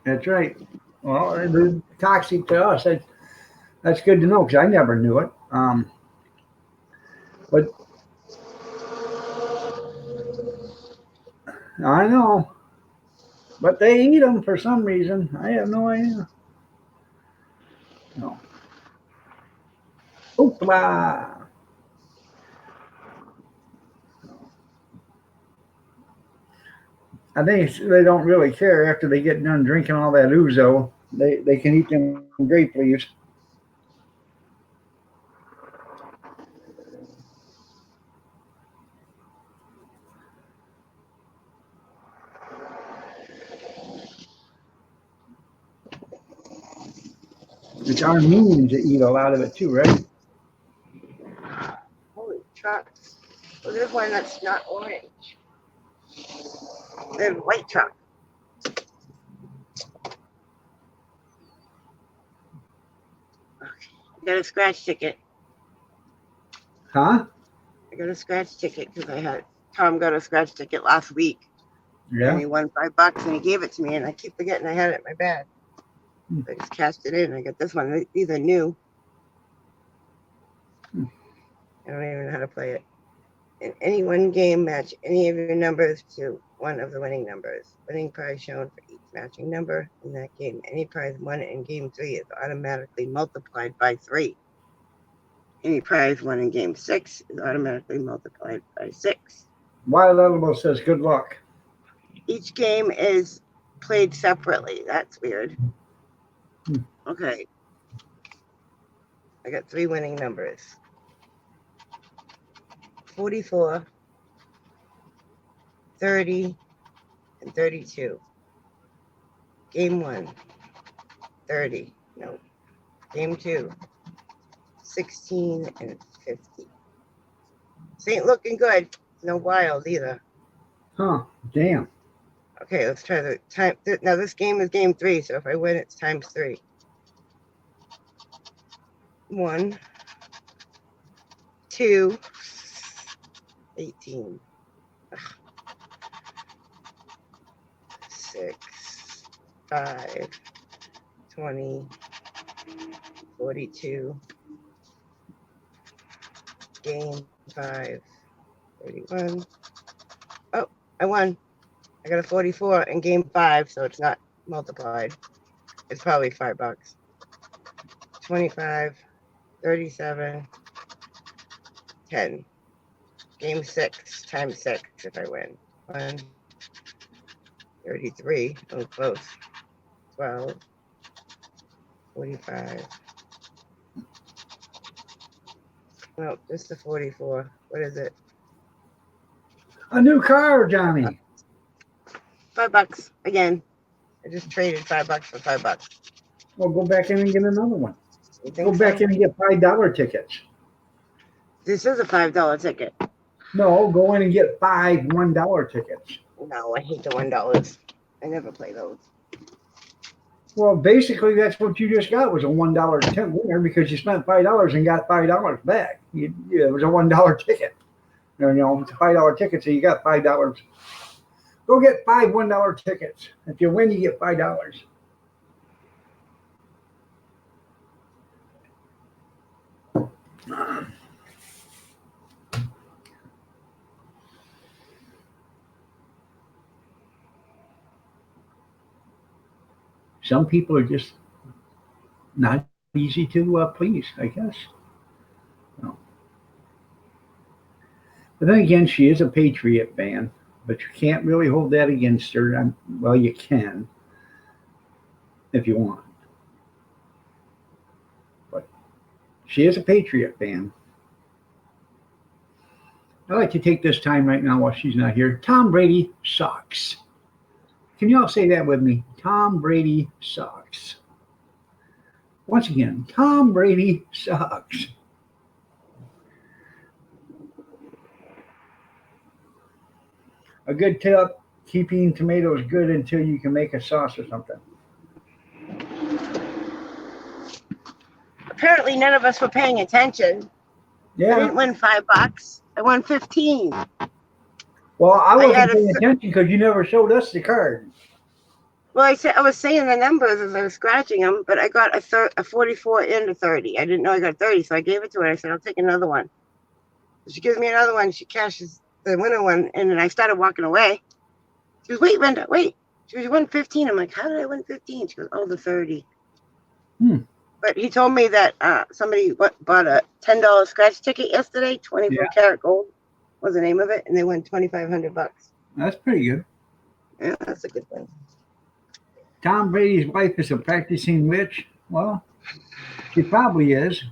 That's right. Well, they're toxic to us. That's good to know because I never knew it. But I know. But they eat them for some reason. I have no idea. No. Oopla. I think they don't really care after they get done drinking all that ouzo. They can eat them grape leaves. It's Armenians that eat a lot of it too, right? Holy trucks. Well, there's one that's not orange. There's white truck. Okay. I got a scratch ticket. Huh? I got a scratch ticket because I had Tom got a scratch ticket last week. And Yeah. he won $5 and he gave it to me, and I keep forgetting I had it in my bag. I just cashed it in. I got this one. These are new. I don't even know how to play it. In any one game, match any of your numbers to one of the winning numbers. Winning prize shown for each matching number in that game. Any prize won in game 3 is automatically multiplied by 3. Any prize won in game 6 is automatically multiplied by 6. Wild Edible says good luck. Each game is played separately. That's weird. Okay. I got 3 winning numbers. 44, 30, and 32. Game 1, 30. No. Game 2, 16 and 50. This ain't looking good. No wild either. Huh. Damn. Okay, let's try the time. Now this game is game 3, so if I win, it's times 3. 1, 2, 18. 6, 5, 20, 42. Game 5, 31. Oh, I won. I got a 44 in game 5, so it's not multiplied. It's probably $5. 25, 37, 10. Game 6 times 6 if I win. 1, 33. Oh, close. 12. 45. No, just the 44. What is it? A new car, Johnny. $5 again. I just traded $5 for $5. Well, go back in and get another one. You Go think back so? in and get $5 tickets. This is a $5 ticket. No, go in and get 5 $1 tickets. No, I hate the $1. I never play those. Well, basically, that's what you just got was a $1 tent winner because you spent $5 and got $5 back. It was a $1 ticket. You know, it's a $5 ticket, so you got $5. Go get 5 $1 tickets. If you win, you get $5. Some people are just not easy to please, I guess. No. But then again, she is a Patriot fan, but you can't really hold that against her. Well, you can if you want. But she is a Patriot fan. I'd like to take this time right now while she's not here. Tom Brady sucks. Can you all say that with me? Tom Brady sucks. Once again, Tom Brady sucks. A good tip, keeping tomatoes good until you can make a sauce or something. Apparently, none of us were paying attention. I Yeah. didn't win $5. I won 15. Well, I I wasn't had a paying attention because you never showed us the card. Well, I was saying the numbers as I was scratching them, but I got a 44 and a 30. I didn't know I got 30, so I gave it to her. I said, I'll take another one. She gives me another one. She cashes the winner one, and then I started walking away. She goes, wait, Brenda, wait. She goes, you won 15. I'm like, how did I win 15? She goes, oh, the 30. But he told me that somebody bought a $10 scratch ticket yesterday, 24 karat gold was the name of it, and they won $2,500. That's pretty good. Yeah, that's a good one. Tom Brady's wife is a practicing witch. Well, she probably is,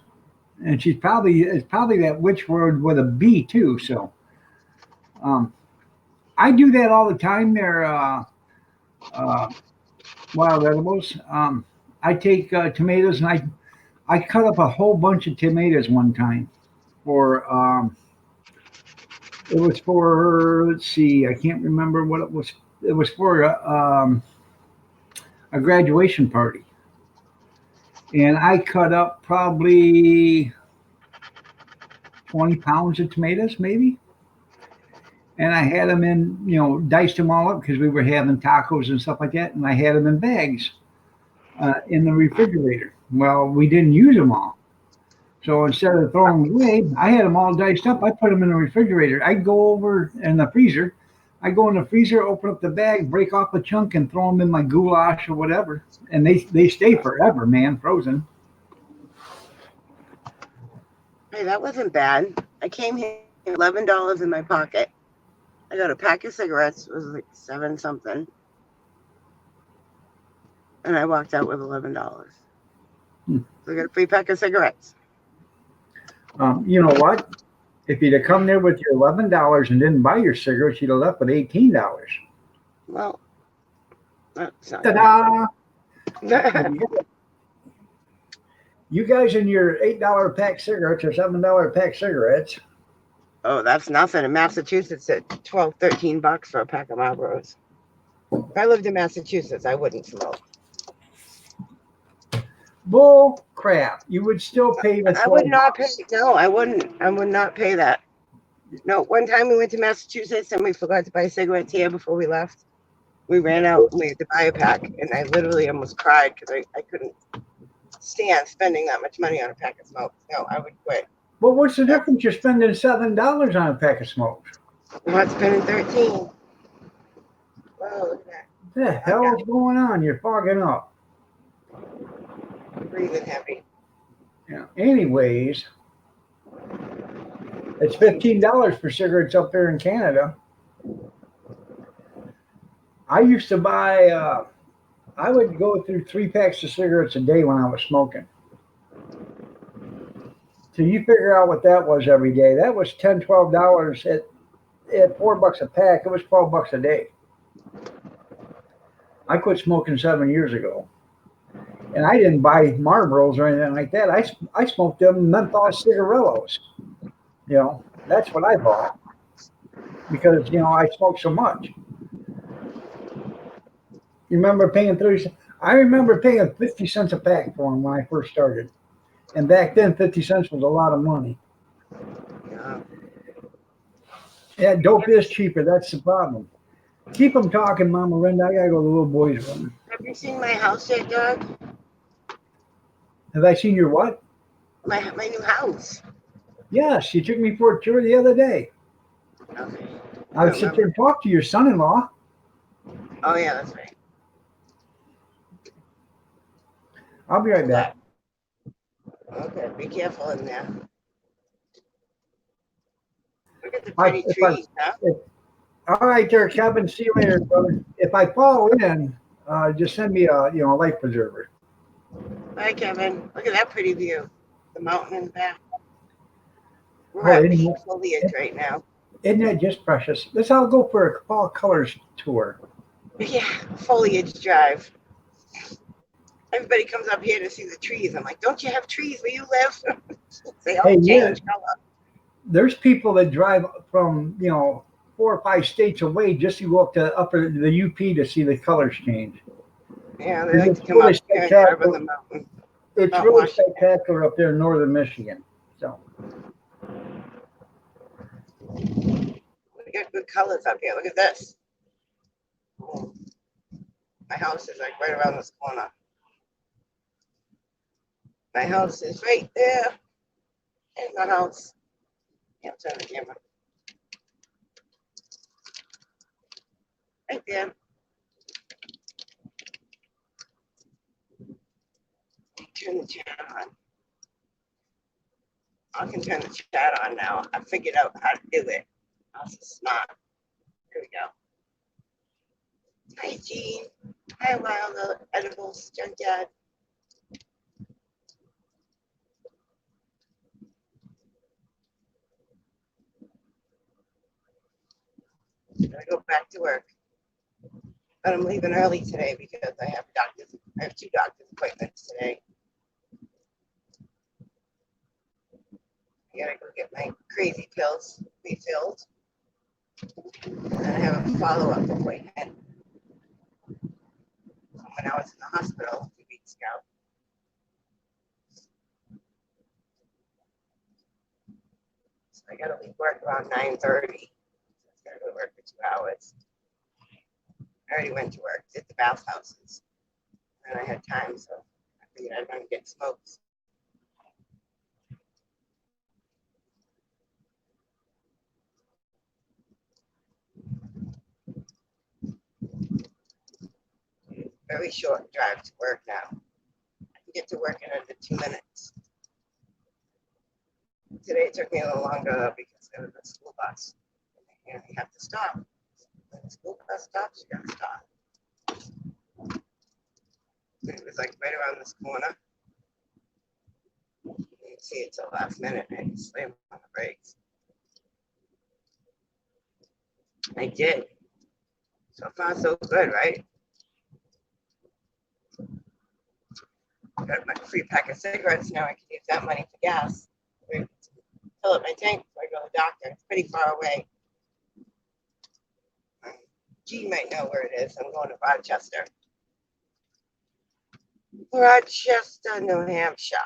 and it's probably that witch word with a B too. So, I do that all the time. They're wild edibles. I take tomatoes and I cut up a whole bunch of tomatoes one time for it was for, let's see, I can't remember what it was. It was for a graduation party. And I cut up probably 20 pounds of tomatoes, maybe. And I had them in, diced them all up because we were having tacos and stuff like that. And I had them in bags in the refrigerator. Well, we didn't use them all. So instead of throwing them away, I had them all diced up. I put them in the refrigerator. I'd go over in the freezer. I go in the freezer, open up the bag, break off a chunk, and throw them in my goulash or whatever. And they stay forever, man, frozen. Hey, that wasn't bad. I came here with $11 in my pocket. I got a pack of cigarettes. It was like 7 something. And I walked out with $11. So I got a free pack of cigarettes. You know what? If you'd have come there with your $11 and didn't buy your cigarettes, you'd have left with $18. Well, that's not Ta-da! bad. You guys and your $8 pack cigarettes or $7 pack cigarettes. Oh, that's nothing. In Massachusetts, it's $12, $13 for a pack of Marlboros. If I lived in Massachusetts, I wouldn't smoke. Bull crap. You would still pay the $12. I would not pay. No, I wouldn't. I would not pay that. No, one time we went to Massachusetts and we forgot to buy cigarettes here before we left. We ran out and we had to buy a pack, and I literally almost cried because I couldn't stand spending that much money on a pack of smokes. No, I would quit. Well, what's the difference? You're spending $7 on a pack of smokes. I'm not spending 13. Wow, look at that. What the hell is going on? You're fogging up. Breathing heavy. Yeah. Anyways, It's $15 for cigarettes up there in Canada. I used to buy. I would go through 3 packs of cigarettes a day when I was smoking. So you figure out what that was every day. That was $10, $12 at $4 a pack. It was $12 a day. I quit smoking 7 years ago, and I didn't buy Marlboros or anything like that. I smoked them menthol cigarillos. That's what I bought because I smoked so much. You remember paying 30 cents? I remember paying 50 cents a pack for them when I first started, and back then 50 cents was a lot of money. Yeah. Yeah, dope is cheaper. That's the problem. Keep them talking, Mama Linda. I gotta go to the little boys' room. Have you seen my house yet, Doug? Have I seen your what? My new house. Yes, you took me for a tour the other day. Okay. I would sit there and talk to your son-in-law. Oh yeah, that's right. I'll be right back. Okay, be careful in there. Look at the I, pretty if I, trees, huh? if, all right, there, Kevin. See you later, brother. If I fall in, just send me a life preserver. Bye, Kevin. Look at that pretty view. The mountain in the back. We're Oh, at isn't peak that, foliage right now. isn't that just precious? Let's all go for a fall colors tour. Yeah, foliage drive. Everybody comes up here to see the trees. I'm like, don't you have trees where you live? They all Hey, change color. there's people that drive from 4 or 5 states away just to go up to the UP to see the colors change. Yeah, they 'Cause like to it's come really up here and drive on spectacular. the mountain. It's Mount really Washington. spectacular up there in northern Michigan. So We got good colors up here. Look at this. Oh, my house is like right around this corner. My house is right there. There's my house. Can't turn the camera. Right there. Turn the chat on. I can turn the chat on now. I figured out how to do it. I was smart. Here we go. Hi, Jean. Hi, Wild Edibles Junkyard. Gotta go back to work. But I'm leaving early today because I have 2 doctor's appointments today. I gotta go get my crazy pills refilled. And then I have a follow-up appointment when I was in the hospital 2 weeks ago. So I gotta leave work around 9:30. I gotta go to work for 2 hours. I already went to work, did the bathhouses. And I had time, so I figured I'd run and get smokes. Very short drive to work now. I can get to work in under 2 minutes. Today it took me a little longer because there was a school bus. And you have to stop. When the school bus stops, you gotta stop. It was like right around this corner. You didn't see it till last minute and I slammed on the brakes. I did. So far, so good, right? Got my free pack of cigarettes now. I can use that money for gas. Fill up my tank before I go to the doctor. It's pretty far away. G might know where it is. I'm going to Rochester. Rochester, New Hampshire.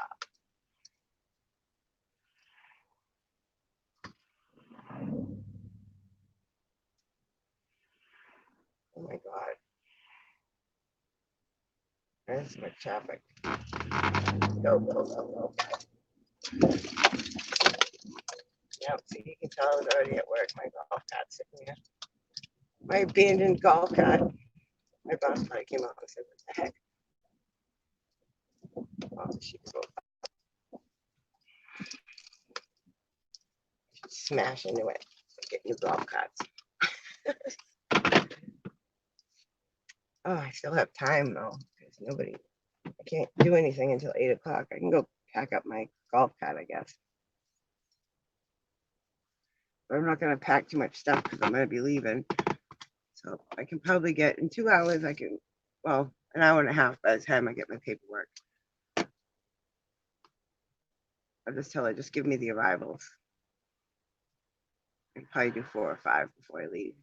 Oh my God. There's my traffic. Go, go, go, go. Yep, so you can tell I was already at work. My golf cart's sitting here. My abandoned golf cart. My boss probably came out and said, what the heck? Oh, she broke. smash into it. Get new golf carts. Oh, I still have time though, because I can't do anything until 8 o'clock. I can go pack up my golf cart, I guess. But I'm not going to pack too much stuff because I'm going to be leaving. So I can probably get, in 2 hours, an hour and a half by the time I get my paperwork. I'll just tell her, just give me the arrivals. I can probably do 4 or 5 before I leave.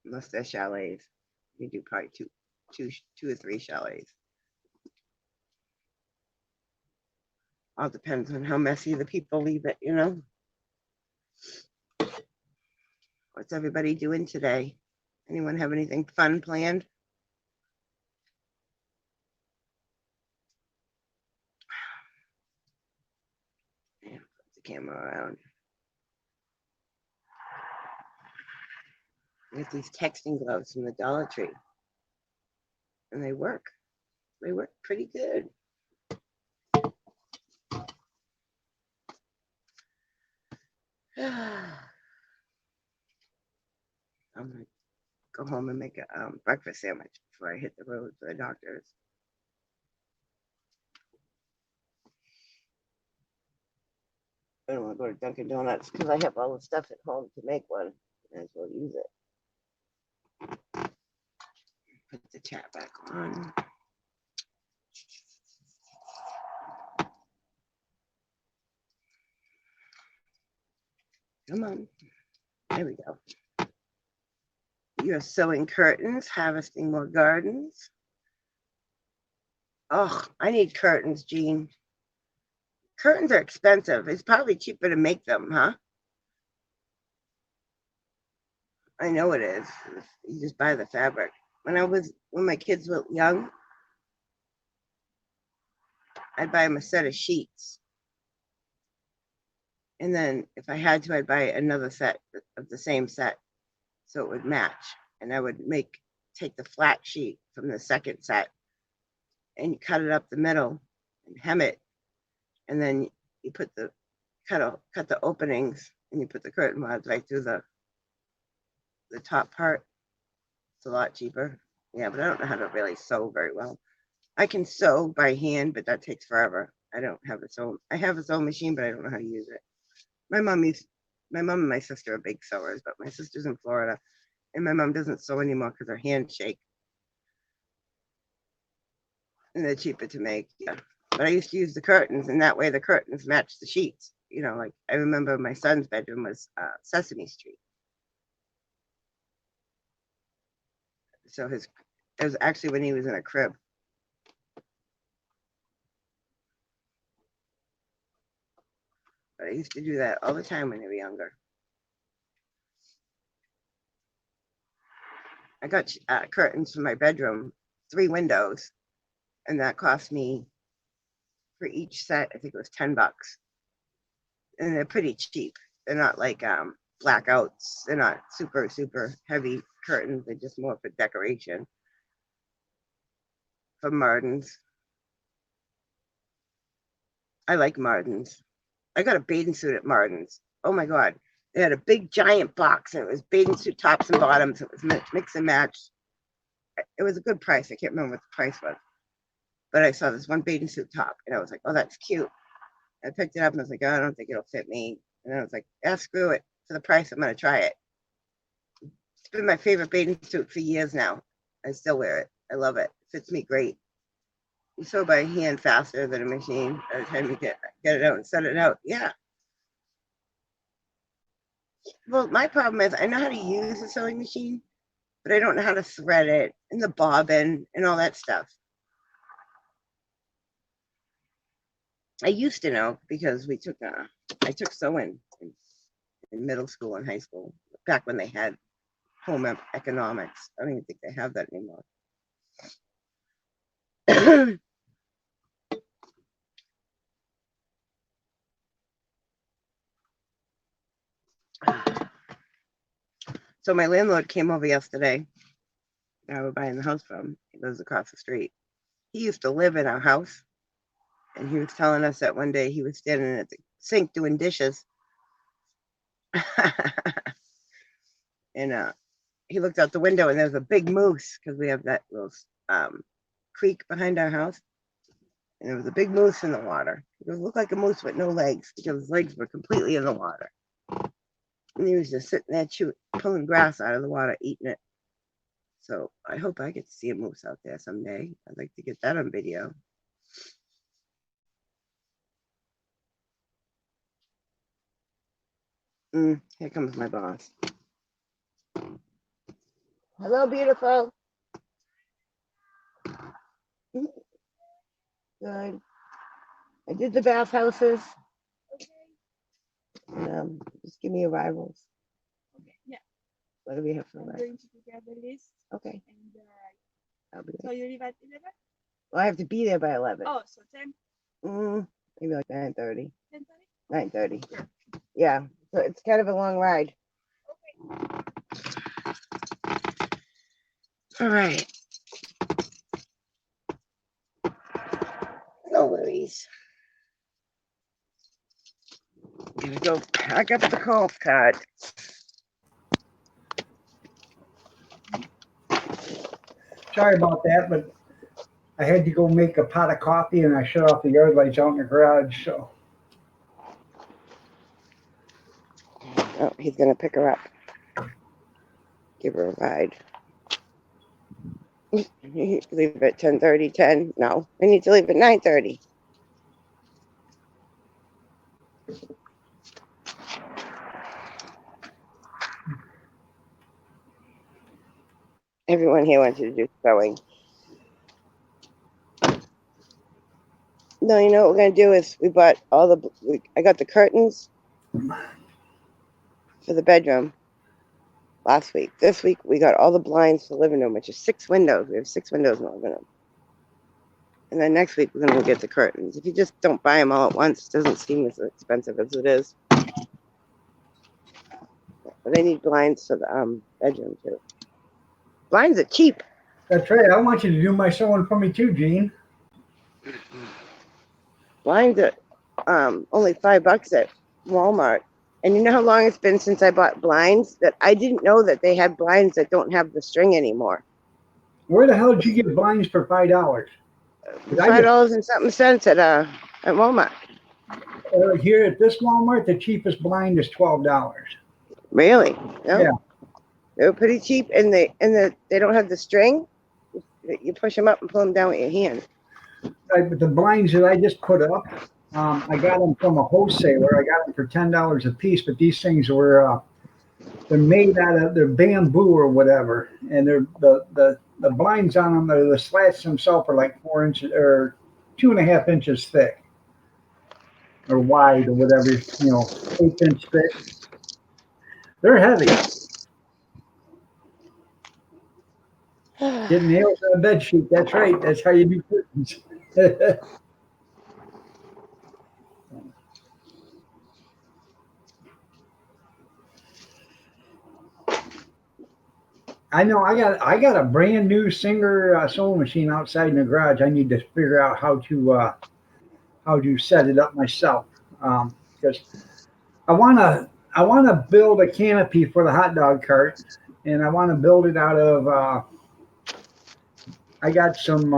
Unless they're chalets. You do probably two or 3 chalets. All depends on how messy the people leave it, you know. What's everybody doing today? Anyone have anything fun planned? Yeah, put the camera around. I get these texting gloves from the Dollar Tree. And they work. They work pretty good. I'm going to go home and make a breakfast sandwich before I hit the road for the doctors. I don't want to go to Dunkin' Donuts because I have all the stuff at home to make one. Might as well use it. Put the chat back on. Come on. There we go. You're sewing curtains, harvesting more gardens. Oh, I need curtains, Jean. Curtains are expensive. It's probably cheaper to make them, huh? I know it is. You just buy the fabric. When my kids were young, I'd buy them a set of sheets. And then if I had to, I'd buy another set of the same set so it would match. And I would take the flat sheet from the second set and you cut it up the middle and hem it. And then you put cut the openings and you put the curtain rods right through the top part. It's a lot cheaper. Yeah, but I don't know how to really sew very well. I can sew by hand, but that takes forever. I don't have a sew. I have a sewing machine, but I don't know how to use it. My mom and my sister are big sewers, but my sister's in Florida, and my mom doesn't sew anymore because her hands shake. And they're cheaper to make. Yeah. But I used to use the curtains, and that way the curtains match the sheets. You know, like I remember my son's bedroom was Sesame Street. So it was actually when he was in a crib. But I used to do that all the time when they were younger. I got curtains for my bedroom, 3 windows, and that cost me for each set, I think it was $10. And they're pretty cheap. They're not like blackouts. They're not super, super heavy curtains. They're just more for decoration. From Martin's. I like Martin's. I got a bathing suit at Martin's. Oh my God. They had a big giant box and it was bathing suit tops and bottoms. It was mix and match. It was a good price. I can't remember what the price was. But I saw this one bathing suit top and I was like, oh, that's cute. I picked it up and I was like, oh, I don't think it'll fit me. And I was like, screw it. For the price, I'm going to try it. It's been my favorite bathing suit for years now. I still wear it. I love it. It fits me great. You sew by hand faster than a machine by the time you get it out and set it out. Yeah. Well, my problem is I know how to use a sewing machine, but I don't know how to thread it and the bobbin and all that stuff. I used to know because I took sewing in middle school and high school back when they had home economics. I don't even think they have that anymore. So my landlord came over yesterday. I was buying the house from. He lives across the street. He used to live in our house. And he was telling us that one day he was standing at the sink doing dishes. And he looked out the window and there was a big moose because we have that little creek behind our house. And there was a big moose in the water. It looked like a moose with no legs because his legs were completely in the water. And he was just sitting there pulling grass out of the water, eating it. So I hope I get to see a moose out there someday. I'd like to get that on video. Here comes my boss. Hello, beautiful. Good. I did the bathhouses. Just give me arrivals. Okay. Yeah. What do we have for I'm arrivals? going to prepare the list. Okay. And I'll be so there. you leave at 11? Well, I have to be there by 11. Oh, so 10, Maybe like 9:30. 10:30? 9:30. Yeah. So it's kind of a long ride. Okay. All right. No worries. Gonna go pack up the golf cart. Sorry about that, but I had to go make a pot of coffee and I shut off the yard lights out in the garage. So Oh, he's gonna pick her up. Give her a ride. Leave at 10:30, 10. No, I need to leave at 9:30. Everyone here wanted to do sewing. No, you know what we're gonna do is we bought I got the curtains for the bedroom last week. This week we got all the blinds for the living room, which is 6 windows. We have 6 windows in the living room. And then next week we're gonna go get the curtains. If you just don't buy them all at once, it doesn't seem as expensive as it is. But they need blinds for the bedroom too. Blinds are cheap. that's right. I want you to do my sewing for me too, Gene. Blinds are only $5 at Walmart. And you know how long it's been since I bought blinds? That I didn't know that they had blinds that don't have the string anymore. Where the hell did you get blinds for $5? $5 and something cents at Walmart. Here at this Walmart, the cheapest blind is $12. Really? No? Yeah. They were pretty cheap, and they don't have the string. You push them up and pull them down with your hand. The blinds that I just put up, I got them from a wholesaler. I got them for $10 a piece, but these things were they're made out of they're bamboo or whatever, and they're the blinds on them, the slats themselves are like 4 inches or 2.5 inches thick or wide or whatever, 8-inch thick. They're heavy. Get nails on a bed sheet. That's right. That's how you do curtains. I know. I got a brand new Singer sewing machine outside in the garage. I need to figure out how to set it up myself because I wanna build a canopy for the hot dog cart, and I want to build it out of. I got some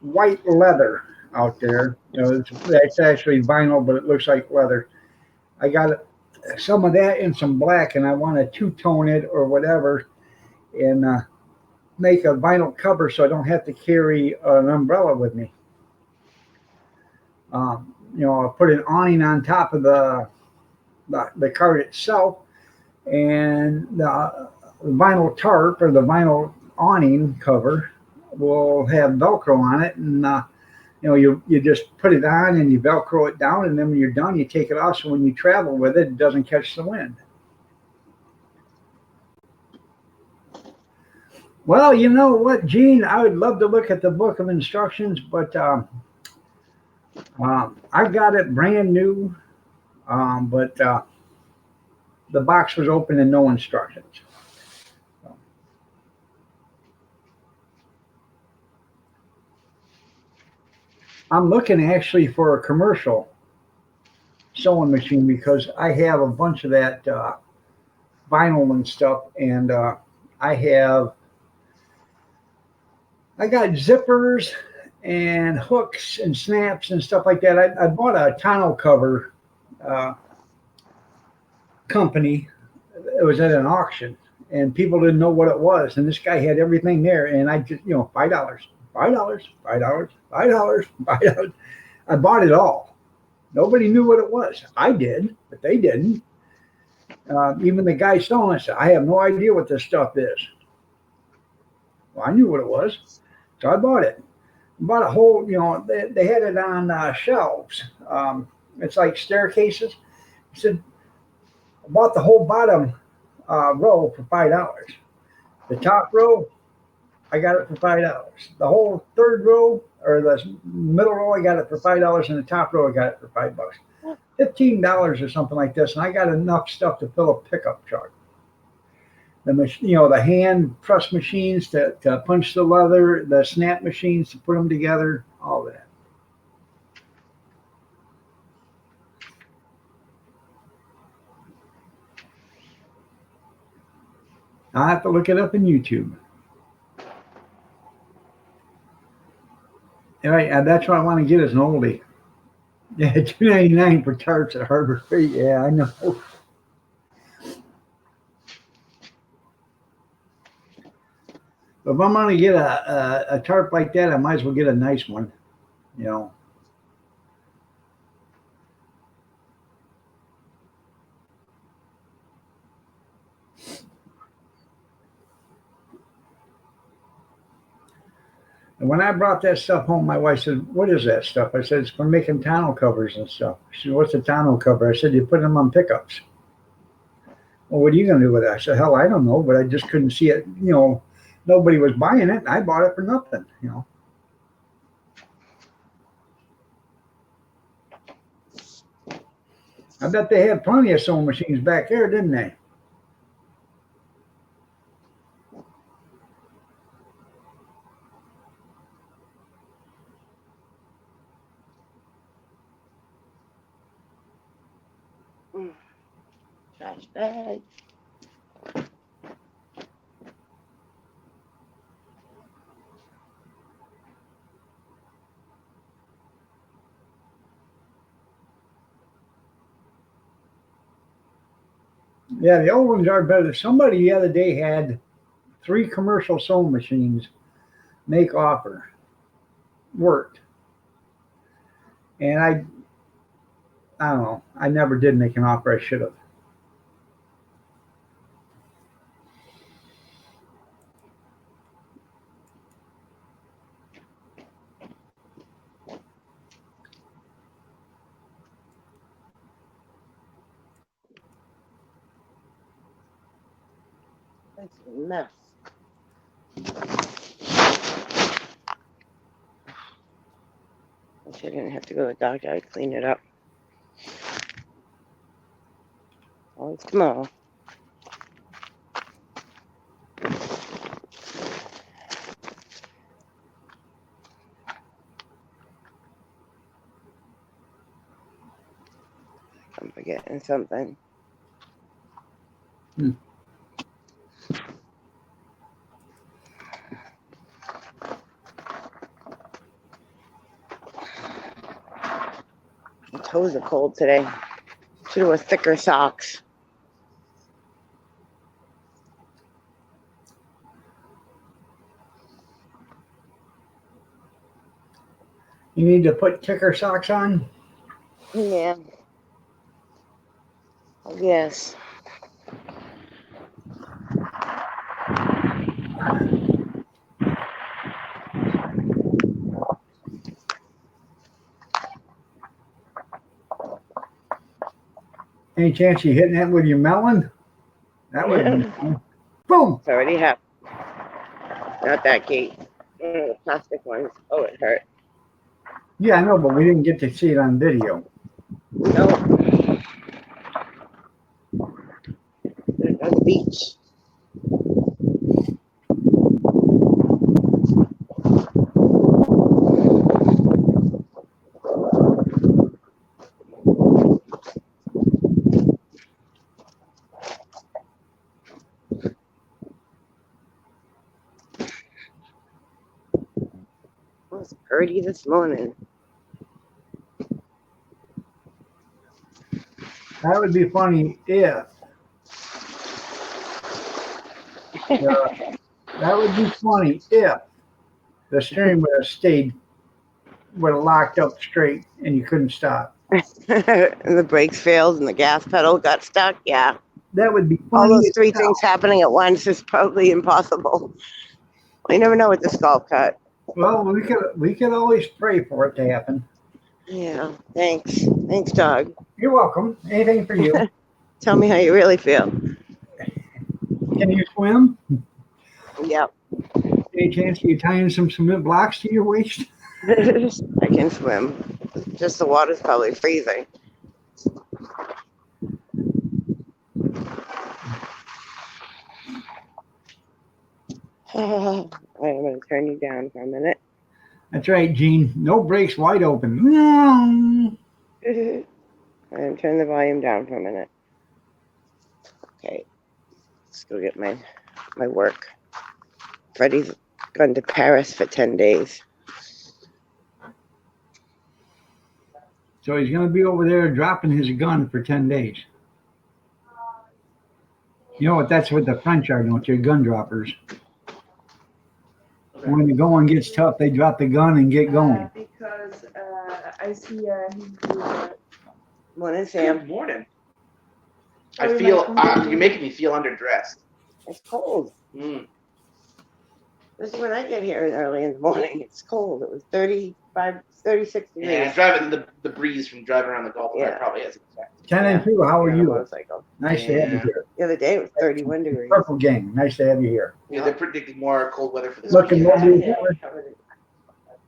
white leather out there. That's actually vinyl, but it looks like leather. I got some of that and some black, and I want to two-tone it or whatever, and make a vinyl cover so I don't have to carry an umbrella with me. I put an awning on top of the cart itself, and the vinyl tarp or the vinyl awning cover will have Velcro on it, and you just put it on and you Velcro it down, and then when you're done, you take it off. So when you travel with it, it doesn't catch the wind. Well, you know what, Gene? I would love to look at the book of instructions, but I got it brand new, but the box was open and no instructions. I'm looking actually for a commercial sewing machine because I have a bunch of that vinyl and stuff, and I have I got zippers and hooks and snaps and stuff like that. I bought a tonneau cover uh, company. It was at an auction, and people didn't know what it was. And this guy had everything there, and I just $5, $5, $5, $5, $5. I bought it all. Nobody knew what it was. I did, but they didn't. Even the guy selling it said, "I have no idea what this stuff is." Well, I knew what it was, so I bought it. Bought a whole, they had it on shelves. It's like staircases. He said, I bought the whole bottom row for $5. The top row, I got it for $5. The whole third row or the middle row, I got it for $5, and the top row, I got it for $5. $15 or something like this, and I got enough stuff to fill a pickup truck. The hand press machines to punch the leather, the snap machines to put them together, all that. I'll have to look it up in YouTube. And that's what I want to get as an oldie. Yeah, $2.99 for tarps at Harbor Freight. Yeah, I know. But if I'm gonna get a tarp like that, I might as well get a nice one. You know. And when I brought that stuff home, my wife said, "What is that stuff?" I said, "It's for making tonneau covers and stuff." She said, "What's a tonneau cover?" I said, "You put them on pickups." Well, what are you going to do with it? I said, "Hell, I don't know, but I just couldn't see it. Nobody was buying it, and I bought it for nothing. I bet they had plenty of sewing machines back there, didn't they? Trash bag. Yeah, the old ones are better. Somebody the other day had 3 commercial sewing machines make offer. Worked. And I don't know. I never did make an offer. I should have. That's a mess. I didn't have to go to the doctor. I'd clean it up. Always tomorrow. I'm forgetting something. My toes are cold today. Should have wore thicker socks. You need to put kicker socks on? Yeah. Yes. Any chance you hitting that with your melon? That would have been fun. Boom! It's already happened. Not that gate. The plastic ones. Oh, it hurt. Yeah, I know, but we didn't get to see it on video. No. On the beach. early this morning. That would be funny if that would be funny if the steering would have stayed would have locked up straight and you couldn't stop. And the brakes failed and the gas pedal got stuck. Yeah. That would be All funny. those as three hell. things happening at once is probably impossible. You never know with the golf cut. Well, we could always pray for it to happen. Yeah. Thanks. Thanks, dog. You're welcome. Anything for you. Tell me how you really feel. Can you swim? Yep. Any chance you tying some cement blocks to your waist? I can swim. Just the water's probably freezing. I'm going to turn you down for a minute. That's right, Gene. No brakes, wide open. I'm going to turn the volume down for a minute. Okay. Let's go get my work. Freddie's gone to Paris for 10 days. So he's going to be over there dropping his gun for 10 days. You know what? That's what the French are, don't you? Gun droppers. When the going gets tough, they drop the gun and get going. Because I see he's Morning, Sam. Good morning. Oh, I you're feel like- you're making me feel underdressed. It's cold. Mm. This is when I get here early in the morning. It's cold. It was 36 degrees. Yeah, driving the breeze from driving around the Gulf Yeah. probably has an effect. 10 and 2, how are On a you? motorcycle. Nice to have you Yeah. here. The other day it was 31 degrees. Purple gang, nice to have you here. Yeah, they're predicting more cold weather for this Looking weekend. lovely.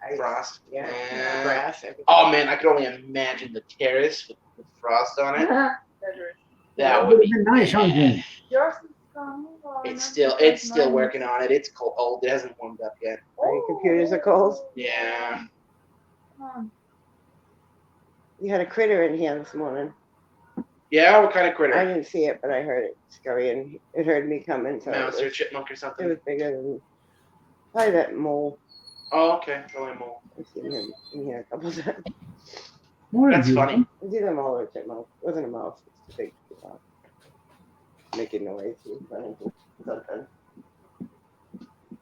Ice. Frost. Yeah. Yeah. Grass. Everything. Oh man, I could only imagine the terrace with frost on it. That That Would would have be been nice, huh, Gene? yours is coming or It's not? still Mine working on it. It's cold. It hasn't warmed up yet. Your computers are cold? Yeah. Oh. You had a critter in here this morning. Yeah, what kind of I critter? didn't see it, but I heard it scurrying. It heard me coming, so Mouse it or was, chipmunk or it something? was bigger than probably that mole. Oh, okay. Probably a mole. I've seen him in here a couple of times. Morning, That's beautiful. funny. It's either a mole or a chipmunk. It wasn't a mouse. It's too big to talk. Making noise. He was running to something.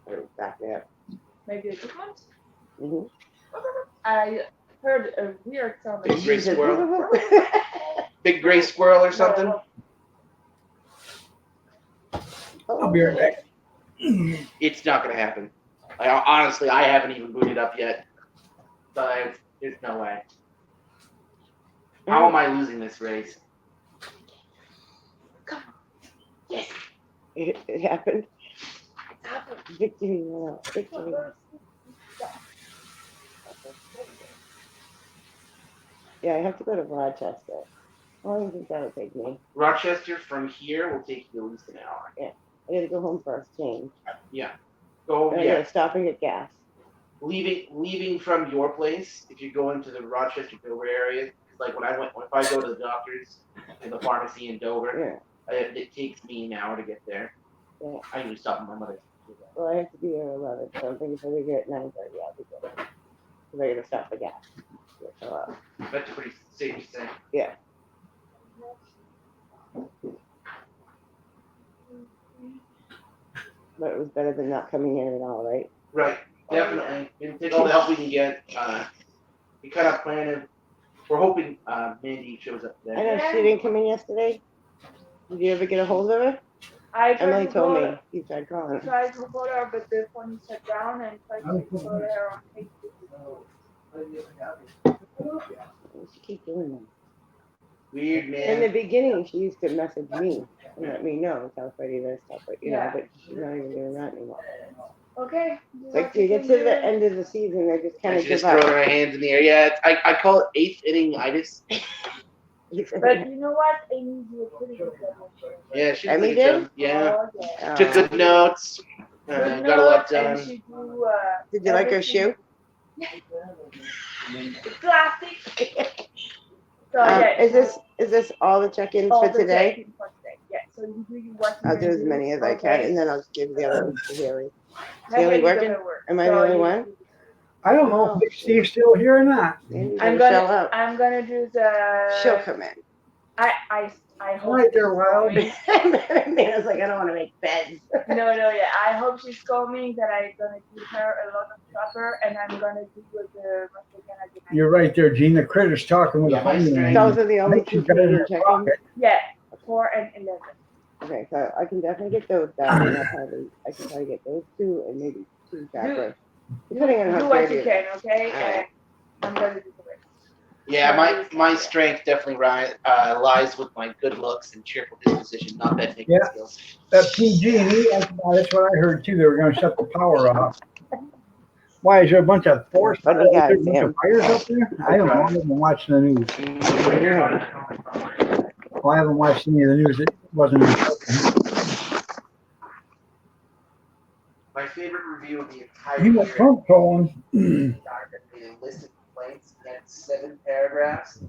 Or back there. Maybe a good one? Mm-hmm. I heard a weird sound. Big gray squirrel? Big gray squirrel or something? I'll be right back. It's not gonna happen. Honestly, I haven't even booted up yet. But there's no way. How am I losing this race? Yes. It happened. Victory. Victory. Yeah, I have to go to Rochester. How long do you think that'll take me? Rochester from here will take you at least an hour. I gotta go home first, change. Go, I yeah. gotta stop and get gas. Leaving from your place, if you go into the Rochester Dover area, because like if I go to the doctor's in the pharmacy in Dover, Yeah. it takes me an hour to get there. Yeah. I usually stop at my mother's. Well, I have to be there at 11, so I'm thinking if I leave here at 9:30, I'll be good. Because I gotta stop for gas. So, That's pretty safe to say. yeah. But it was better than not coming in at all, right? Right, definitely. And take all the help we can get. We kind of planning. We're hoping Mandy shows up I today. know she didn't come in yesterday. Did you ever get a hold of her? I Emily tried told to me you tried calling. tried to call her, but the phone is shut down and tried to call her on Facebook. She keeps doing that. Weird, In the man. beginning, she used to message me and let me know, tell Freddie this, tell Freddie, Yeah. but she's not even doing that anymore. Okay. Like, to get to the end of the season, they just kind And of she give just throwing up. her hands in the air. Yeah, I call it 8th inning-itis. But you know what? Amy did a pretty good job. Yeah, she Emily did. did? Yeah. Oh, yeah. Took good notes. Good Got a lot notes, and done. she do, Did you like her shoe? Classic. So yeah. Is this all the check-ins all for the today? check-in for today. Yeah. So you do what you I'll do as do. many as I can, Okay. and then I'll give the other ones to Haley. Haley Haley is working? gonna work. Am I the So only you- one? I don't know if Steve's still here or not. Maybe I'm better show gonna up. I'm gonna do the. She'll come in. I hope Right there, she's Wild. coming. Man, I was like, I don't want to make beds. No, yeah. I hope she's coming. That I'm gonna give her a lot of supper, and I'm gonna do with the Mexican again. You're right there, Gene. The critter's talking with Yeah, a my phone. strength- Those are the I only think two she's got it in her chickens. pocket. Yeah, 4 and 11. Okay, so I can definitely get those done. And I can probably get those 2 and maybe 2 jackers. Depending on how Do what dirty you it can, is. okay? Alright. And I'm gonna do the rest. Yeah, my strength definitely lies with my good looks and cheerful disposition, not that making Yeah. skills. That PG&E, that's what I heard too. They were going to shut the power off. Why, is there a bunch of forest Funny fires? guy, Is there a bunch of fires up there? I don't know. I haven't been watching the news. Well, I haven't watched any of the news. It wasn't important. My favorite review of the entire You got year Trump trolling. started the list of complaints. He had 7 paragraphs,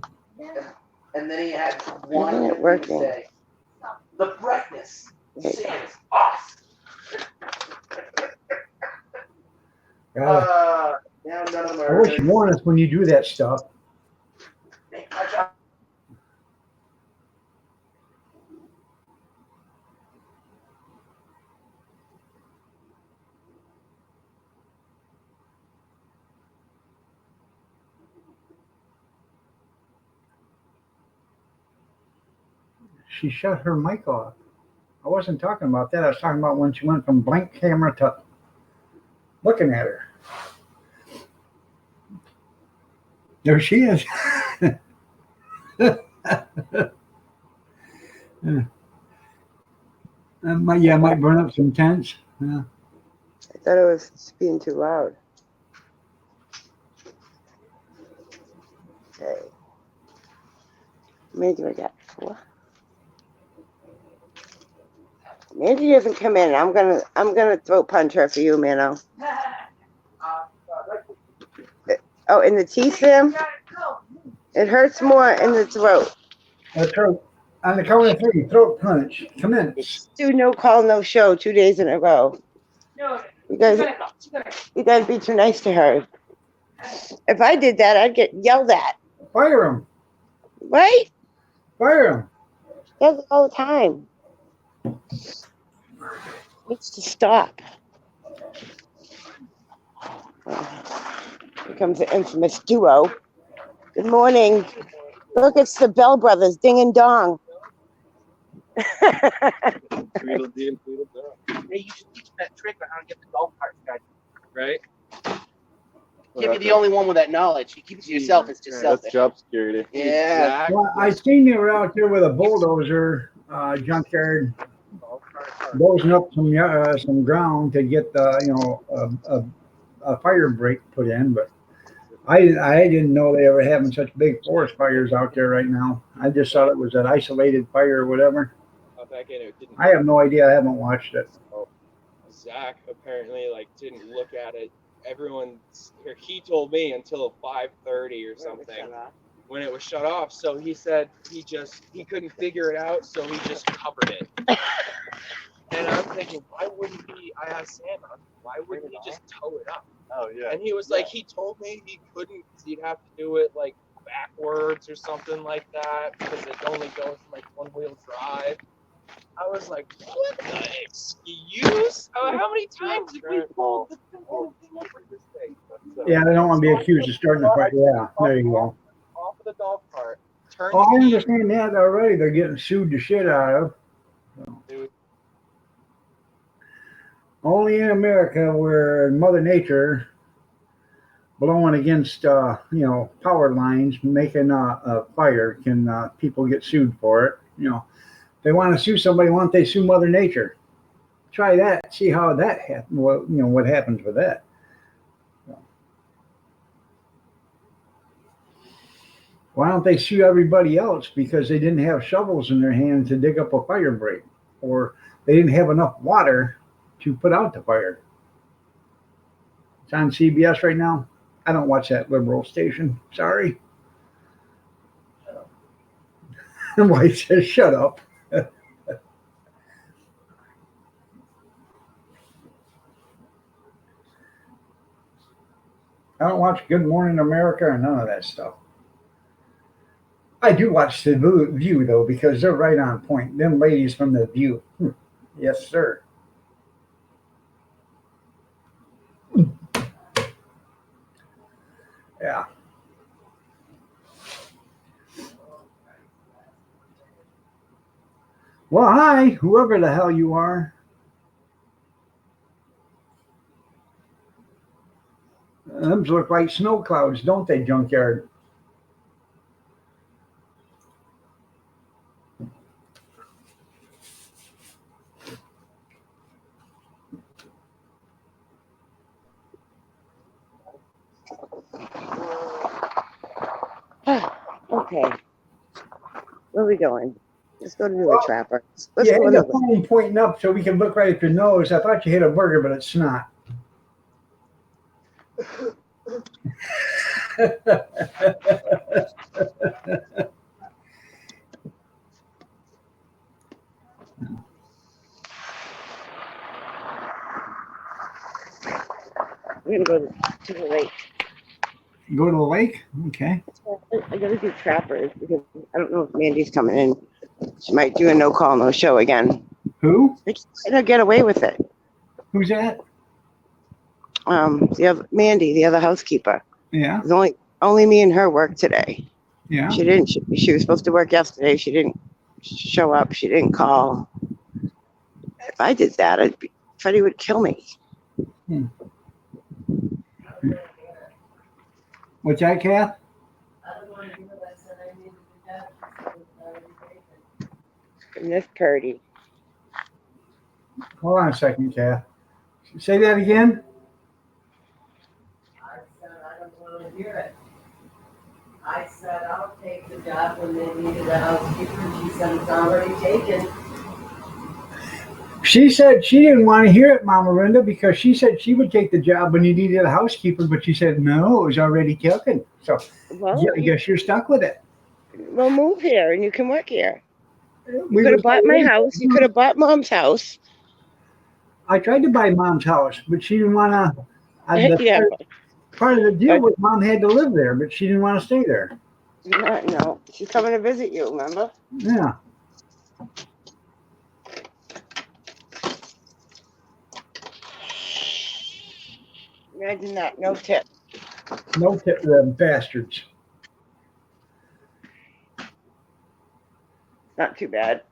and then he had one Isn't it thing to working? say. The brightness, sand is awesome. God, Now none of them I are. wish you warned us when you do that stuff. She shut her mic off. I wasn't talking about that. I was talking about when she went from blank camera to looking at her. There she is. Might burn up some tents. Yeah. I thought it was being too loud. Okay. How many do I got? 4. Mandy doesn't come in. I'm gonna throat punch her for you, Mano. Oh, in the teeth, Sam? It hurts more in the throat. That's her. On the count of 3, throat punch. Commence. It's do no call, no show 2 days in a row. No, You guys be too nice to her. If I did that, I'd get yelled at. Fire him. Right? Fire him. She does it all the time. Needs to stop. Here comes the infamous duo. Good morning. Look, it's the Bell brothers, Ding and Dong. Tweedledee and Tweedledum. Hey, you should teach that trick on how to get the golf cart started. Right? Can't be the only one with that knowledge. You keep it to yourself, it's just That's selfish. job security. Yeah. Well, I seen you were out there with a bulldozer, junkyard, bulldozing up some ground to get a fire break put in, but I didn't know they were having such big forest fires out there right now. I just thought it was an isolated fire or whatever. Back in it didn't. I have no idea. I haven't watched it. Zach apparently didn't look at it. He told me until 5:30 or something when it was shut off. So he said he couldn't figure it out, so he just covered it. And I'm thinking, why wouldn't he? I asked Sam, why wouldn't he just tow it up? Oh yeah. And he was like, he told me he couldn't. He'd have to do it backwards or something like that because it only goes one-wheel drive. I was like, what the excuse? How many times have we pulled the whole thing over this thing? Yeah, they don't want to be accused of starting a fire. Yeah, there you go. Off of the dog cart. Turn Oh, I the key. understand that already. They're getting sued the shit out of. Dude, Only in America where Mother Nature blowing against power lines, making a fire, can people get sued for it? If they want to sue somebody, why don't they sue Mother Nature? Try that. See how that happens. What happens with that? Why don't they sue everybody else because they didn't have shovels in their hand to dig up a fire break, or they didn't have enough water to put out the fire? It's on CBS right now. I don't watch that liberal station. Sorry. White says, shut up. I don't watch Good Morning America or none of that stuff. I do watch The View, though, because they're right on point. Them ladies from The View. Yes, sir. Yeah. Well, hi, whoever the hell you are. Them look like snow clouds, don't they, Junkyard? Okay. Where are we going? Let's go to the Well, trapper. Let's You go had in the the phone pointing up so we can look right at your nose. I thought you hit a burger, but it's not. We're gonna go to the lake. Go to the lake? Okay. I gotta do trappers because I don't know if Mandy's coming in. She might do a no call, no show again. Who? I can't get away with it. Who's that? The other Mandy, the other housekeeper. Yeah. There's only me and her work today. Yeah. She didn't. She was supposed to work yesterday. She didn't show up. She didn't call. If I did that, Freddie would kill me. What's that, Kath? Miss Purdy. Hold on a second, Kath. Say that again. I said, I don't want to hear it. I said, I'll take the job when they needed a housekeeper, and she said, it's already taken. She said she didn't want to hear it, Mama Linda, because she said she would take the job when you needed a housekeeper, but she said no, it was already taken. So Well, I guess you're stuck with it. we'll move here and you can work here. You We could have was bought my already- house. You could have bought Mom's house. I tried to buy Mom's house, but she didn't want to. Yeah, Part of the deal but- was Mom had to live there, but she didn't want to stay there. no. She's coming to visit you. Remember? Yeah. Imagine that. No tip. No tip, the bastards. Not too bad.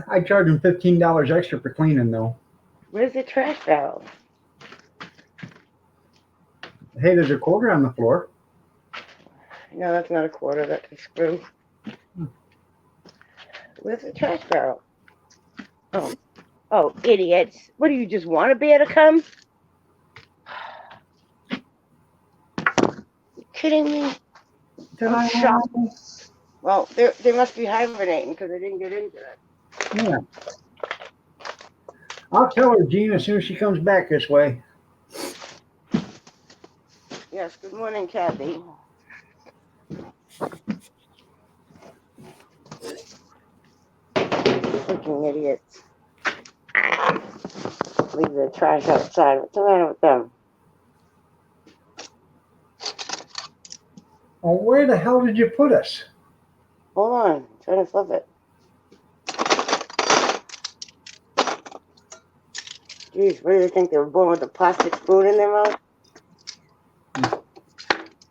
I charge them $15 extra for cleaning, though. Where's the trash barrel? Hey, there's a quarter on the floor. No, that's not a quarter. That's a screw. Where's the trash barrel? Oh, idiots! What do you just want a bear to come? You kidding me? I'm shocked. Well, they must be hibernating because they didn't get into it. Yeah. I'll tell her, Jean, as soon as she comes back this way. Yes. Good morning, Kathy. Freaking idiots. Leave the trash outside. What's the matter with them? Oh, where the hell did you put us? Hold on. I'm trying to flip it. Jeez, what do you think? They were born with a plastic spoon in their mouth?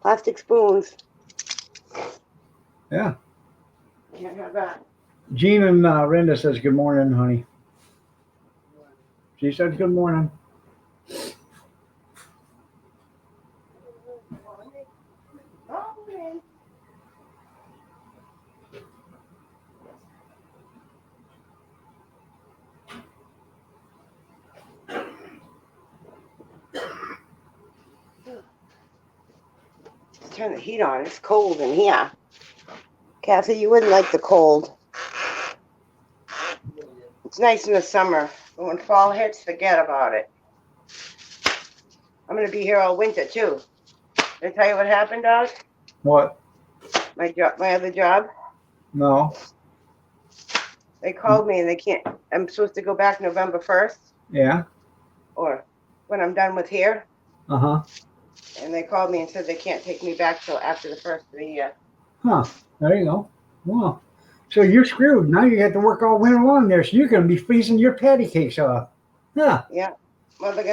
Plastic spoons. Yeah. Can't have that. Jean and Renda says good morning, honey. She said good morning. Turn the heat on. It's cold in here. Kathy, you wouldn't like the cold. It's nice in the summer, but when fall hits, forget about it. I'm going to be here all winter, too. Did I tell you what happened, dog? What? My other job? No. They called me and they can't. I'm supposed to go back November 1st, Yeah. or when I'm done with here. Uh-huh. And they called me and said they can't take me back till after the first of the year. Huh. There you go. Well, so you're screwed. Now you have to work all winter long there, so you're going to be freezing your patty cakes off. Huh. Yeah. Well, they're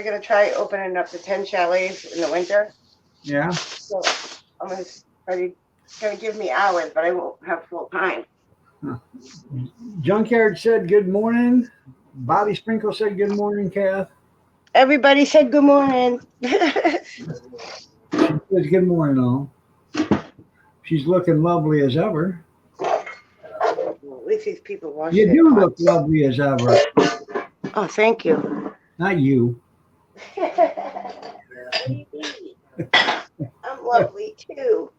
gonna try opening up the 10 chalets in the winter. Yeah. So I'm gonna give me hours, but I won't have full time. Junkyard said good morning. Bobby Sprinkle said good morning, Kath. Everybody said good morning. She says good morning, all. She's looking lovely as ever. At least these people wash You their do look pots. lovely as ever. Oh, thank you. Not you. I'm lovely too.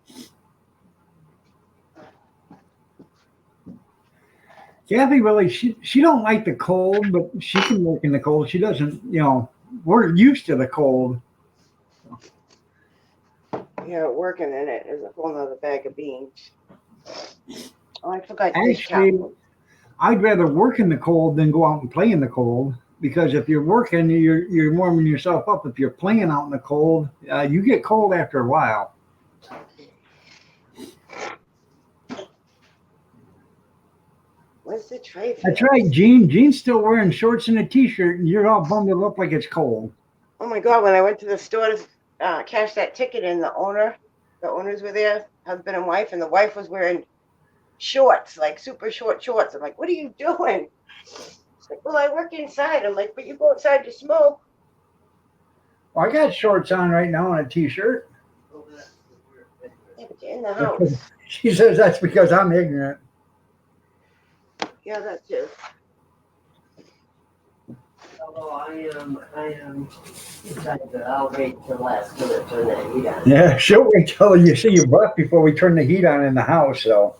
Kathy really, she don't like the cold, but she can work in the cold. She doesn't, we're used to the cold. Yeah, working in it is a whole nother bag of beans. Oh, I forgot this Actually, towel. I'd rather work in the cold than go out and play in the cold, because if you're working, you're warming yourself up. If you're playing out in the cold, you get cold after a while. Where's the tray? That's right, Gene. Gene's still wearing shorts and a t-shirt, and you're all bundled up like it's cold. Oh my God, when I went to the store to cash that ticket in, the owners were there, husband and wife, and the wife was wearing shorts, like super short shorts. I'm like, what are you doing? She's like, well, I work inside. I'm like, but you go outside to smoke. Well, I got shorts on right now and a t-shirt. Yeah, but you're in the house. She says that's because I'm ignorant. Yeah, that too. Although I am decided that I'll wait till last minute to turn that heat on. Yeah, she'll wait till you see your butt before we turn the heat on in the house. So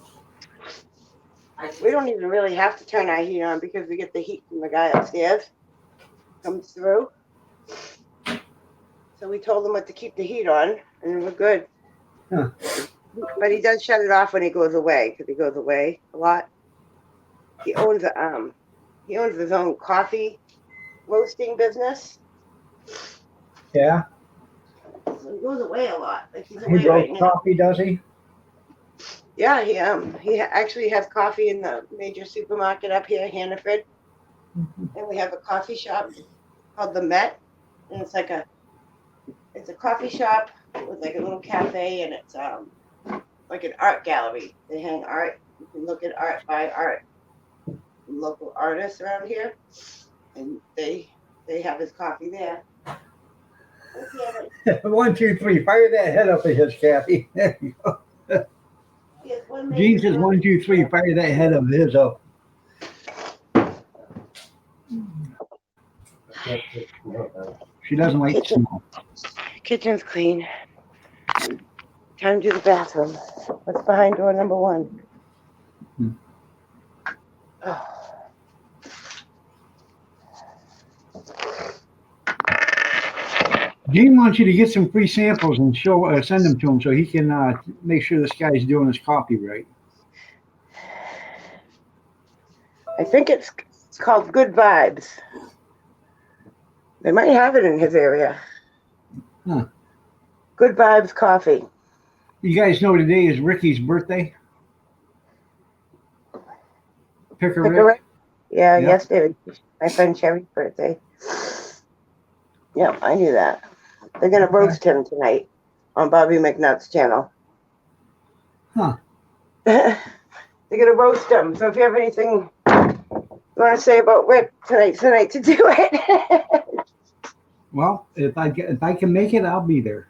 We don't even really have to turn our heat on because we get the heat from the guy upstairs. Comes through. So we told him what to keep the heat on, and we're good. Huh. But he does shut it off when he goes away, because he goes away a lot. He owns his own coffee roasting business. yeah, So he goes away a lot. Like he's he away right roasts now. coffee, does he? Yeah, he actually has coffee in the major supermarket up here, Hannaford. And we have a coffee shop called the Met, and it's a coffee shop with like a little cafe, and it's like an art gallery. They hang art. You can look at art, buy art from local artists around here, and they have his coffee there. 1, 2, 3. Fire that head up of his, Kathy. There you go. Gene says 1, 2, 3. Fire that head of his up. She doesn't like to smell. Kitchen's clean. Time to do the bathroom. What's behind door number 1? Oh. Gene wants you to get some free samples and send them to him so he can make sure this guy's doing his coffee right. I think it's called Good Vibes. They might have it in his area. Huh. Good Vibes Coffee. You guys know today is Ricky's birthday? Picker Rick? Yeah, Yeah. yesterday. My friend Cherry's birthday. Yeah, I knew that. They're going to roast him tonight on Bobby McNutt's channel. Huh. They're going to roast him. So if you have anything you want to say about Rick, tonight's the night to do it. Well, if I can make it, I'll be there.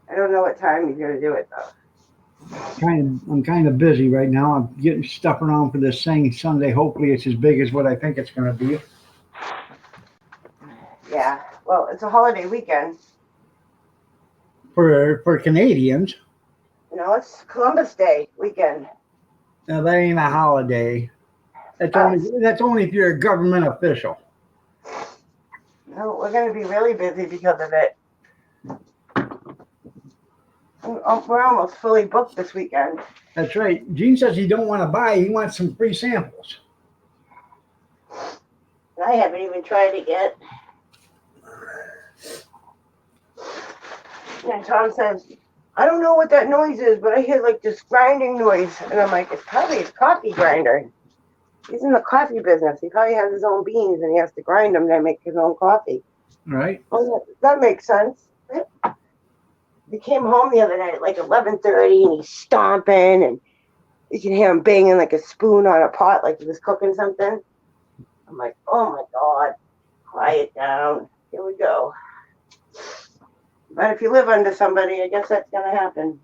I don't know what time he's going to do it, though. I'm kind of busy right now. I'm getting stuff around for this thing Sunday. Hopefully it's as big as what I think it's going to be. Yeah, well, it's a holiday weekend. For Canadians. You know, it's Columbus Day weekend. Now, that ain't a holiday. That's only if you're a government official. No, we're going to be really busy because of it. We're almost fully booked this weekend. That's right. Gene says he don't want to buy. He wants some free samples. I haven't even tried it yet. And Tom says, I don't know what that noise is, but I hear like this grinding noise. And I'm like, it's probably his coffee grinder. He's in the coffee business. He probably has his own beans and he has to grind them to make his own coffee. Right. Oh, that makes sense. He came home the other night at like 11:30 and he's stomping and you can hear him banging like a spoon on a pot like he was cooking something. I'm like, oh my God, quiet down. Here we go. But if you live under somebody, I guess that's gonna happen.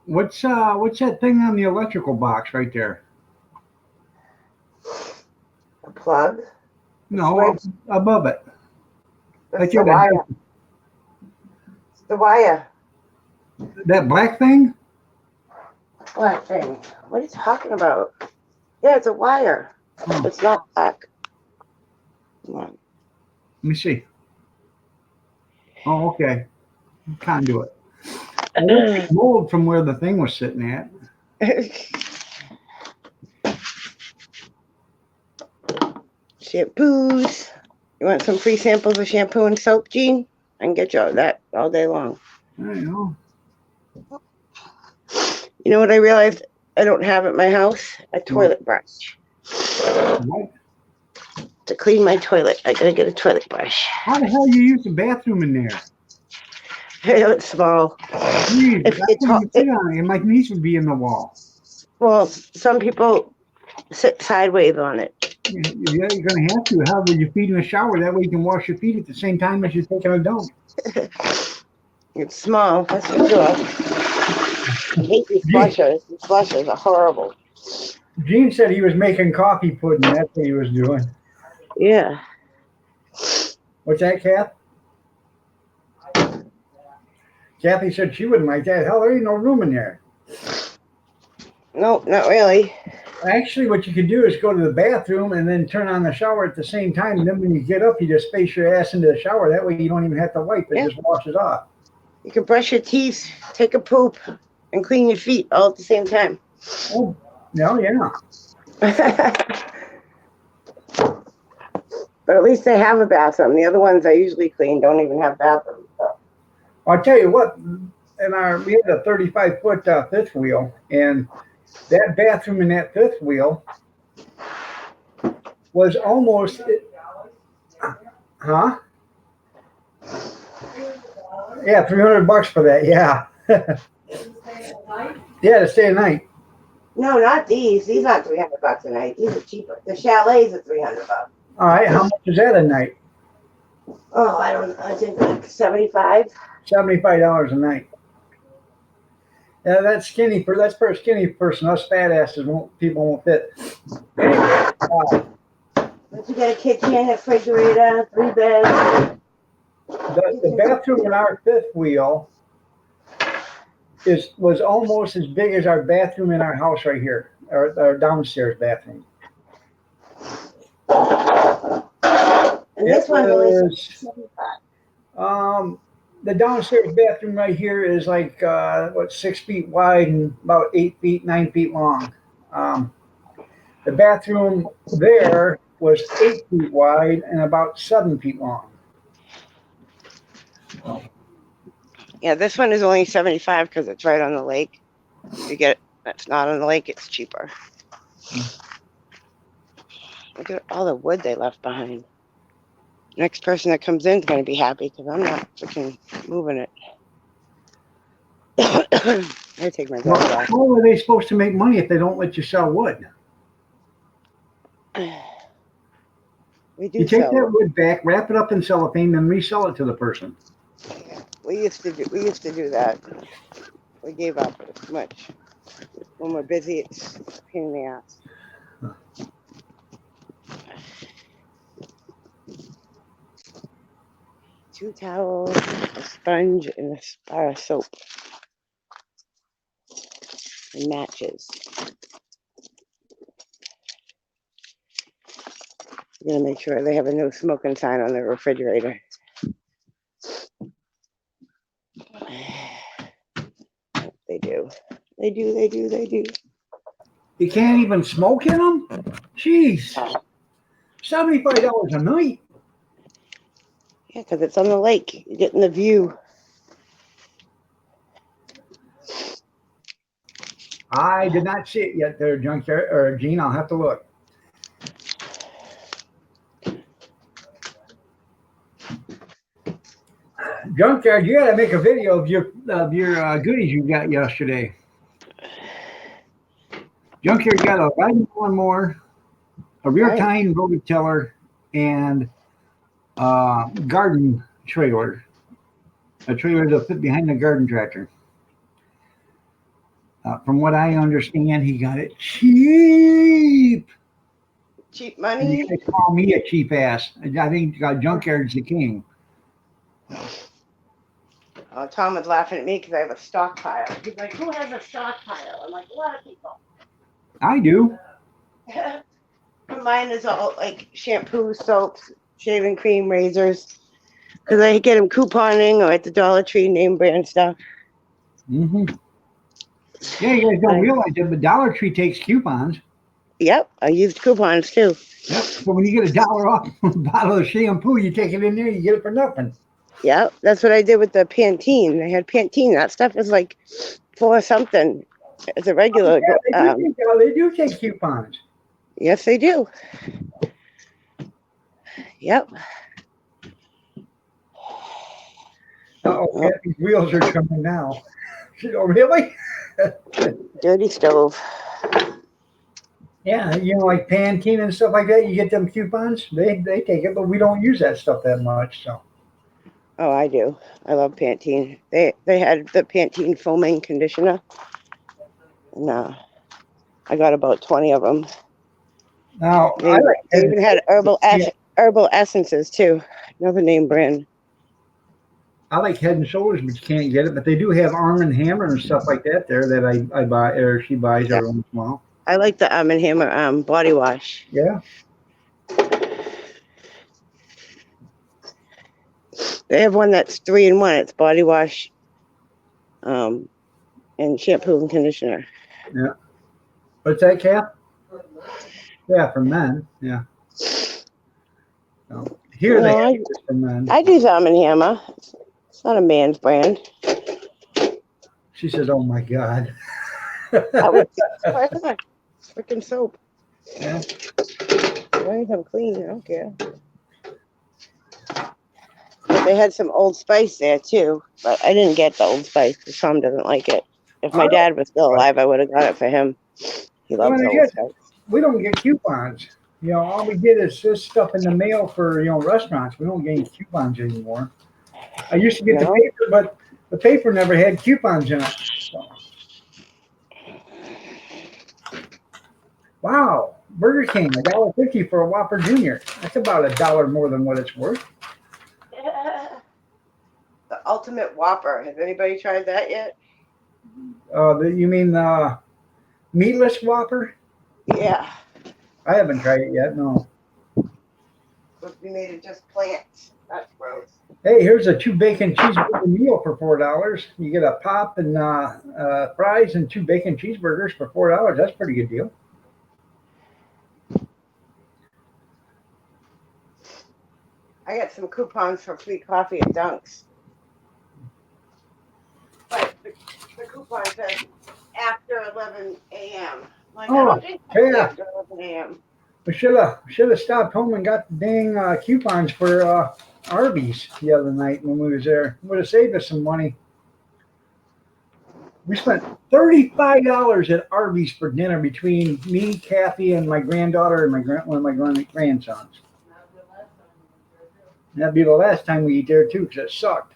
What's that thing on the electrical box right there? A plug? No, Switch? above it. That's Like the wire. It's the wire. that black thing? Black thing. What are you talking about? Yeah, it's a wire. Oh, It's not black. Come on. let me see. Oh, okay. Conduit. Well, it's mold from where the thing was sitting at. Shampoos. You want some free samples of shampoo and soap, Gene? I can get you all that all day long. I don't know. You know what I realized I don't have at my house? A toilet brush. What? To clean my toilet, I gotta get a toilet brush. How the hell you use the bathroom in there? It's small. Jeez, If that's it's what you sit on it. My niece would be in the wall. Well, some people sit sideways on it. Yeah, you're going to have to. How will you feed in the shower? That way you can wash your feet at the same time as you're taking a dump. It's small, that's for sure. I hate these flushers. These flushers are horrible. Gene said he was making coffee pudding. That's what he was doing. Yeah. What's that, Kath? Kathy said she wouldn't like that. Hell, there ain't no room in there. No, not really. Actually, what you could do is go to the bathroom and then turn on the shower at the same time. And then when you get up, you just face your ass into the shower. That way you don't even have to wipe. It just washes off. You can brush your teeth, take a poop, and clean your feet all at the same time. Oh, no, yeah. But at least they have a bathroom. The other ones I usually clean don't even have bathrooms. So. I'll tell you what, we had a 35-foot fifth wheel, and that bathroom in that fifth wheel was almost, huh? Yeah, $300 for that. Yeah. Yeah, to stay a night. No, not these. These aren't $300 a night. These are cheaper. The chalets are $300. All right, how much is that a night? Oh, I don't know. I think like 75. $75 a night. Yeah, that's for a skinny person. Us fat asses people won't fit. Anyway, But you got a kitchen, a refrigerator, 3 beds. the bathroom in our fifth wheel was almost as big as our bathroom in our house right here, our downstairs bathroom. And this one's only 75. The downstairs bathroom right here is like 6 feet wide and about 8 feet, 9 feet long. The bathroom there was 8 feet wide and about 7 feet long. Yeah, this one is only 75 because it's right on the lake. If you get that's not on the lake, it's cheaper. Look at all the wood they left behind. Next person that comes in is going to be happy because I'm not freaking moving it. I take my gloves off. How are they supposed to make money if they don't let you sell wood? We do You take sell that wood. wood back, wrap it up in cellophane, then resell it to the person. We used to do that. We gave up. It's too much. When we're busy, it's a pain in the ass. Two towels, a sponge, and a bar of soap. And matches. I'm gonna make sure they have a no smoking sign on their refrigerator. They do. They do. You can't even smoke in them? Jeez. $75 a night. Yeah, because it's on the lake. You're getting the view. I did not see it yet there, Junkyard, or Gene. I'll have to look. Junkyard, you got to make a video of your goodies you got yesterday. Junkyard got a riding lawnmower, a rear Right. tine rotor tiller, and garden trailer. A trailer to fit behind the garden tractor. From what I understand, he got it cheap. Cheap And you money. guys call me a cheap ass. I think Junkyard's the king. Oh, Tom was laughing at me because I have a stockpile. He's like, "Who has a stockpile?" I'm like, "A lot of people." I do. Mine is all like shampoo, soaps, shaving cream, razors. Because I get them couponing or at the Dollar Tree, name brand stuff. Mm-hmm. Yeah, you guys don't realize it, but Dollar Tree takes coupons. Yep, I used coupons too. Yep. So when you get $1 off a bottle of shampoo, you take it in there, you get it for nothing. Yep, that's what I did with the Pantene. I had Pantene. That stuff was like $4 something. It's a regular. Yeah, they do take coupons. Yes, they do. Yep. Oh, these wheels are coming now. Oh, really? Dirty stove. Yeah, like Pantene and stuff like that. You get them coupons. They take it, but we don't use that stuff that much. So. Oh, I do. I love Pantene. They had the Pantene foaming conditioner. No, I got about 20 of them. Now They even had herbal essences too. Another name brand. I like Head and Shoulders, but you can't get it. But they do have Arm and Hammer and stuff like that there that I buy or she buys every once in a while. I like the Arm & Hammer body wash. Yeah. They have one that's 3-in-1. It's body wash, and shampoo and conditioner. Yeah. What's that, Cap? Yeah, for men. Yeah. So, here they have it for men. I use Arm & Hammer. It's not a man's brand. She says, "Oh my God." Freaking soap. Yeah. As long as I'm clean, I don't care. But they had some Old Spice there too, but I didn't get the Old Spice because Tom doesn't like it. If my dad was still alive, I would have got it for him. He loves Old Spice. We don't get coupons. All we get is this stuff in the mail for restaurants. We don't get any coupons anymore. I used to get the paper, but the paper never had coupons in it. So. Wow, Burger King, $1.50 for a Whopper Junior. That's about $1 more than what it's worth. The ultimate Whopper. Has anybody tried that yet? You mean meatless Whopper? Yeah. I haven't tried it yet. No. Supposed to be made of just plants. That's gross. Hey, here's a 2 bacon cheeseburger meal for $4. You get a pop and fries and 2 bacon cheeseburgers for $4. That's a pretty good deal. I got some coupons for free coffee at Dunk's. But the coupon says after 11 a.m. Like, I don't think after 11 a.m. We should have stopped home and got the dang coupons for Arby's the other night when we was there. Would have saved us some money. We spent $35 at Arby's for dinner between me, Kathy, and my granddaughter and one of my grandsons. That'd be the last time we eat there too, because it sucked.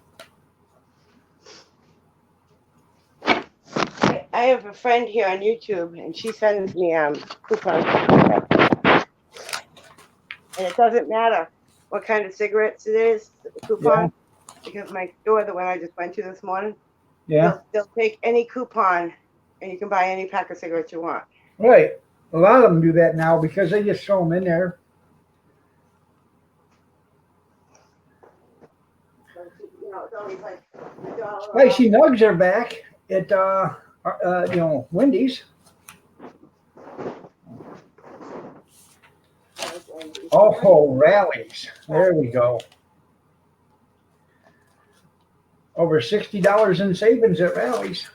I have a friend here on YouTube, and she sends me coupons. And it doesn't matter what kind of cigarettes it is, the coupon, because my store, the one I just went to this morning, they'll take any coupon, and you can buy any pack of cigarettes you want. Right. A lot of them do that now because they just throw them in there. It's always like $1. I see Nugs are back at Wendy's. Oh, rallies. There we go. Over $60 in savings at rallies.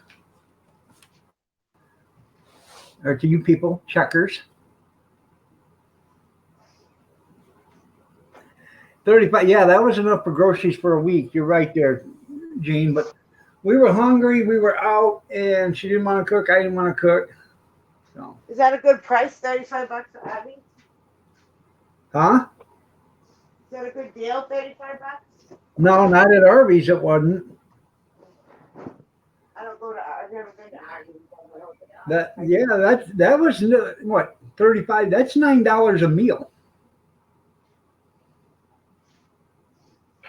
or to you people, checkers. 35. Yeah, that was enough for groceries for a week. You're right there, Gene. But we were hungry. We were out, and she didn't want to cook. I didn't want to cook. So, Is that a good price? $35 for Abby? huh? Is that a good deal? $35? No, not at Arby's. It wasn't. I don't go to. I've never been to Arby's. That was what 35. That's $9 a meal.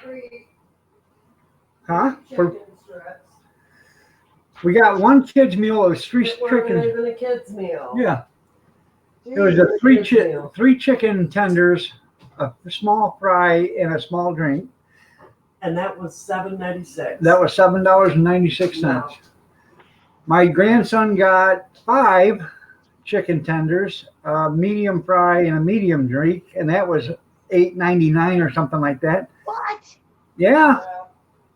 3 Huh? chicken strips. We got one kid's meal. It was 3 It wasn't chicken. even a kid's meal. Yeah, it was a Jeez. 3 chicken tenders, a small fry, and a small drink. And that was $7.96. That was $7.96. Wow. My grandson got 5 chicken tenders, a medium fry, and a medium drink, and that was $8.99 or something like that. What? Yeah,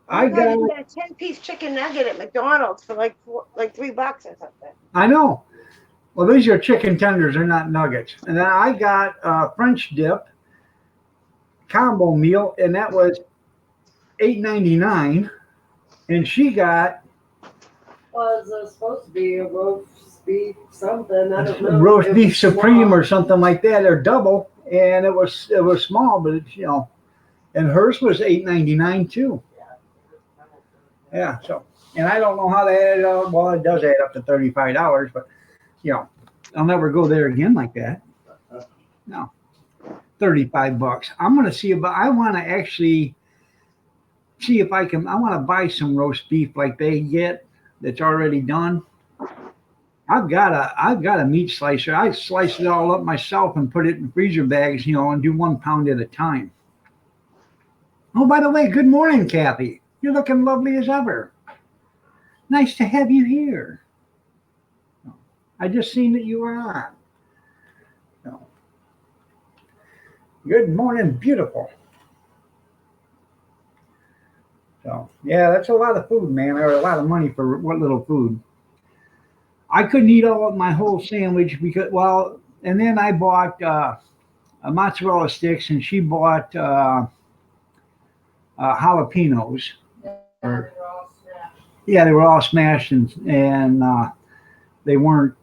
I I thought got. you get a 10-piece chicken nugget at McDonald's for like $3 or something. I know. Well, these are chicken tenders; they're not nuggets. And then I got a French dip combo meal, and that was $8.99. And she got Was supposed to be a roast beef something. I don't know. roast It beef was supreme small. or something like that, or double, and it was small, but it's and hers was $8.99 too. Yeah, so and I don't know how that added up. Well, it does add up to $35, but I'll never go there again like that. No, $35. I'm gonna see about. I want to actually see if I can. I want to buy some roast beef like they get that's already done. I've got a meat slicer. I slice it all up myself and put it in freezer bags, and do 1 pound at a time. Oh, by the way, good morning, Kathy. You're looking lovely as ever. Nice to have you here. I just seen that you were on. So, good morning, beautiful. So, yeah, that's a lot of food, man, or a lot of money for what little food. I couldn't eat all of my whole sandwich because, and then I bought a mozzarella sticks, and she bought jalapenos. Or, yeah, they were all smashed, and they weren't,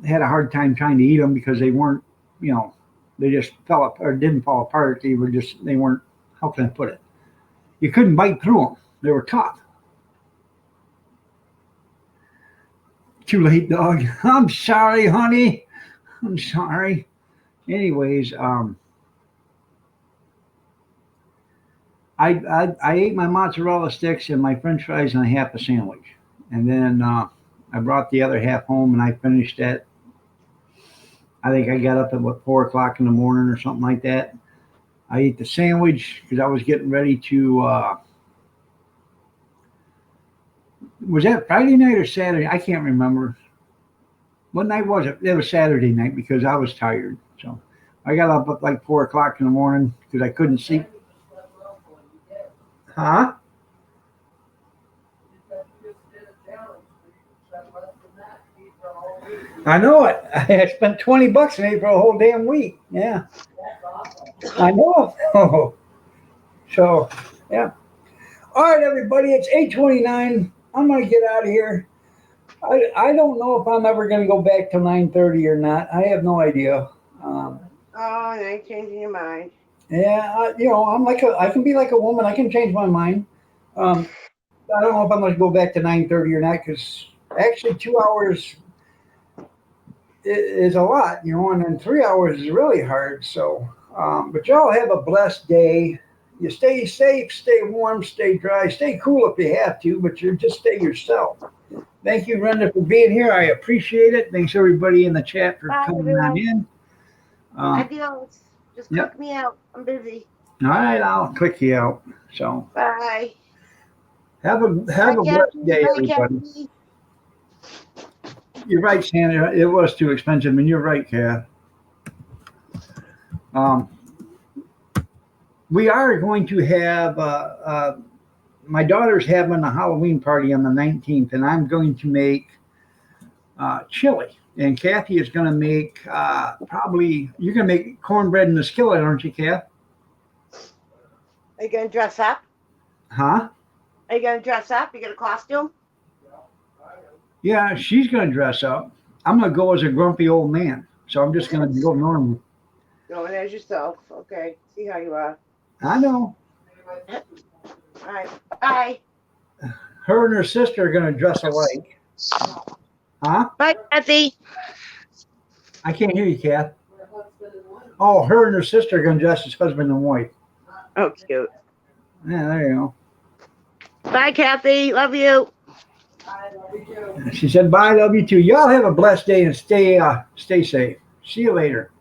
had a hard time trying to eat them because they weren't, they just fell apart or didn't fall apart. They weren't. How can I put it? You couldn't bite through them. They were tough. Too late, dog. I'm sorry, honey. I'm sorry. Anyways, I ate my mozzarella sticks and my French fries and a half a sandwich, and then I brought the other half home and I finished that. I think I got up at 4 o'clock in the morning or something like that. I ate the sandwich because I was getting ready to. Was that Friday night or Saturday? I can't remember. What night was it? It was Saturday night because I was tired. So I got up at like 4 o'clock in the morning because I couldn't sleep. Huh? I know it. I spent $20 in it for a whole damn week. Yeah. I know. So, yeah. All right, everybody. It's 8:29. I'm gonna get out of here. I don't know if I'm ever gonna go back to 9:30 or not. I have no idea. Oh, now you're changing your mind. Yeah, I can be like a woman. I can change my mind. I don't know if I'm gonna go back to 9:30 or not because actually 2 hours is a lot, and then 3 hours is really hard. So, but y'all have a blessed day. You stay safe, stay warm, stay dry, stay cool if you have to, but you just stay yourself. Thank you, Brenda, for being here. I appreciate it. Thanks everybody in the chat for coming on in. Adios. Just Yep. click me out. I'm busy. All right, I'll click you out. So Bye. have a blessed day, Bye, everybody. Kathy. You're right, Sandra. It was too expensive, and you're right, Kath. We are going to have my daughter's having a Halloween party on the 19th, and I'm going to make chili. And Kathy is going to make probably, you're going to make cornbread in the skillet, aren't you, Kath? Are you gonna dress up? Huh? Are you gonna dress up? You get a costume? Yeah, she's going to dress up. I'm going to go as a grumpy old man. So I'm just going to go normal. Going as yourself. Okay. See how you are. I know. All right. Bye. Her and her sister are going to dress alike. Huh? Bye, Kathy. I can't hear you, Kath. Oh, her and her sister are going to dress as husband and wife. Oh, cute. Yeah, there you go. Bye, Kathy. Love you. She said, bye, love you too. Y'all have a blessed day and stay safe. See you later.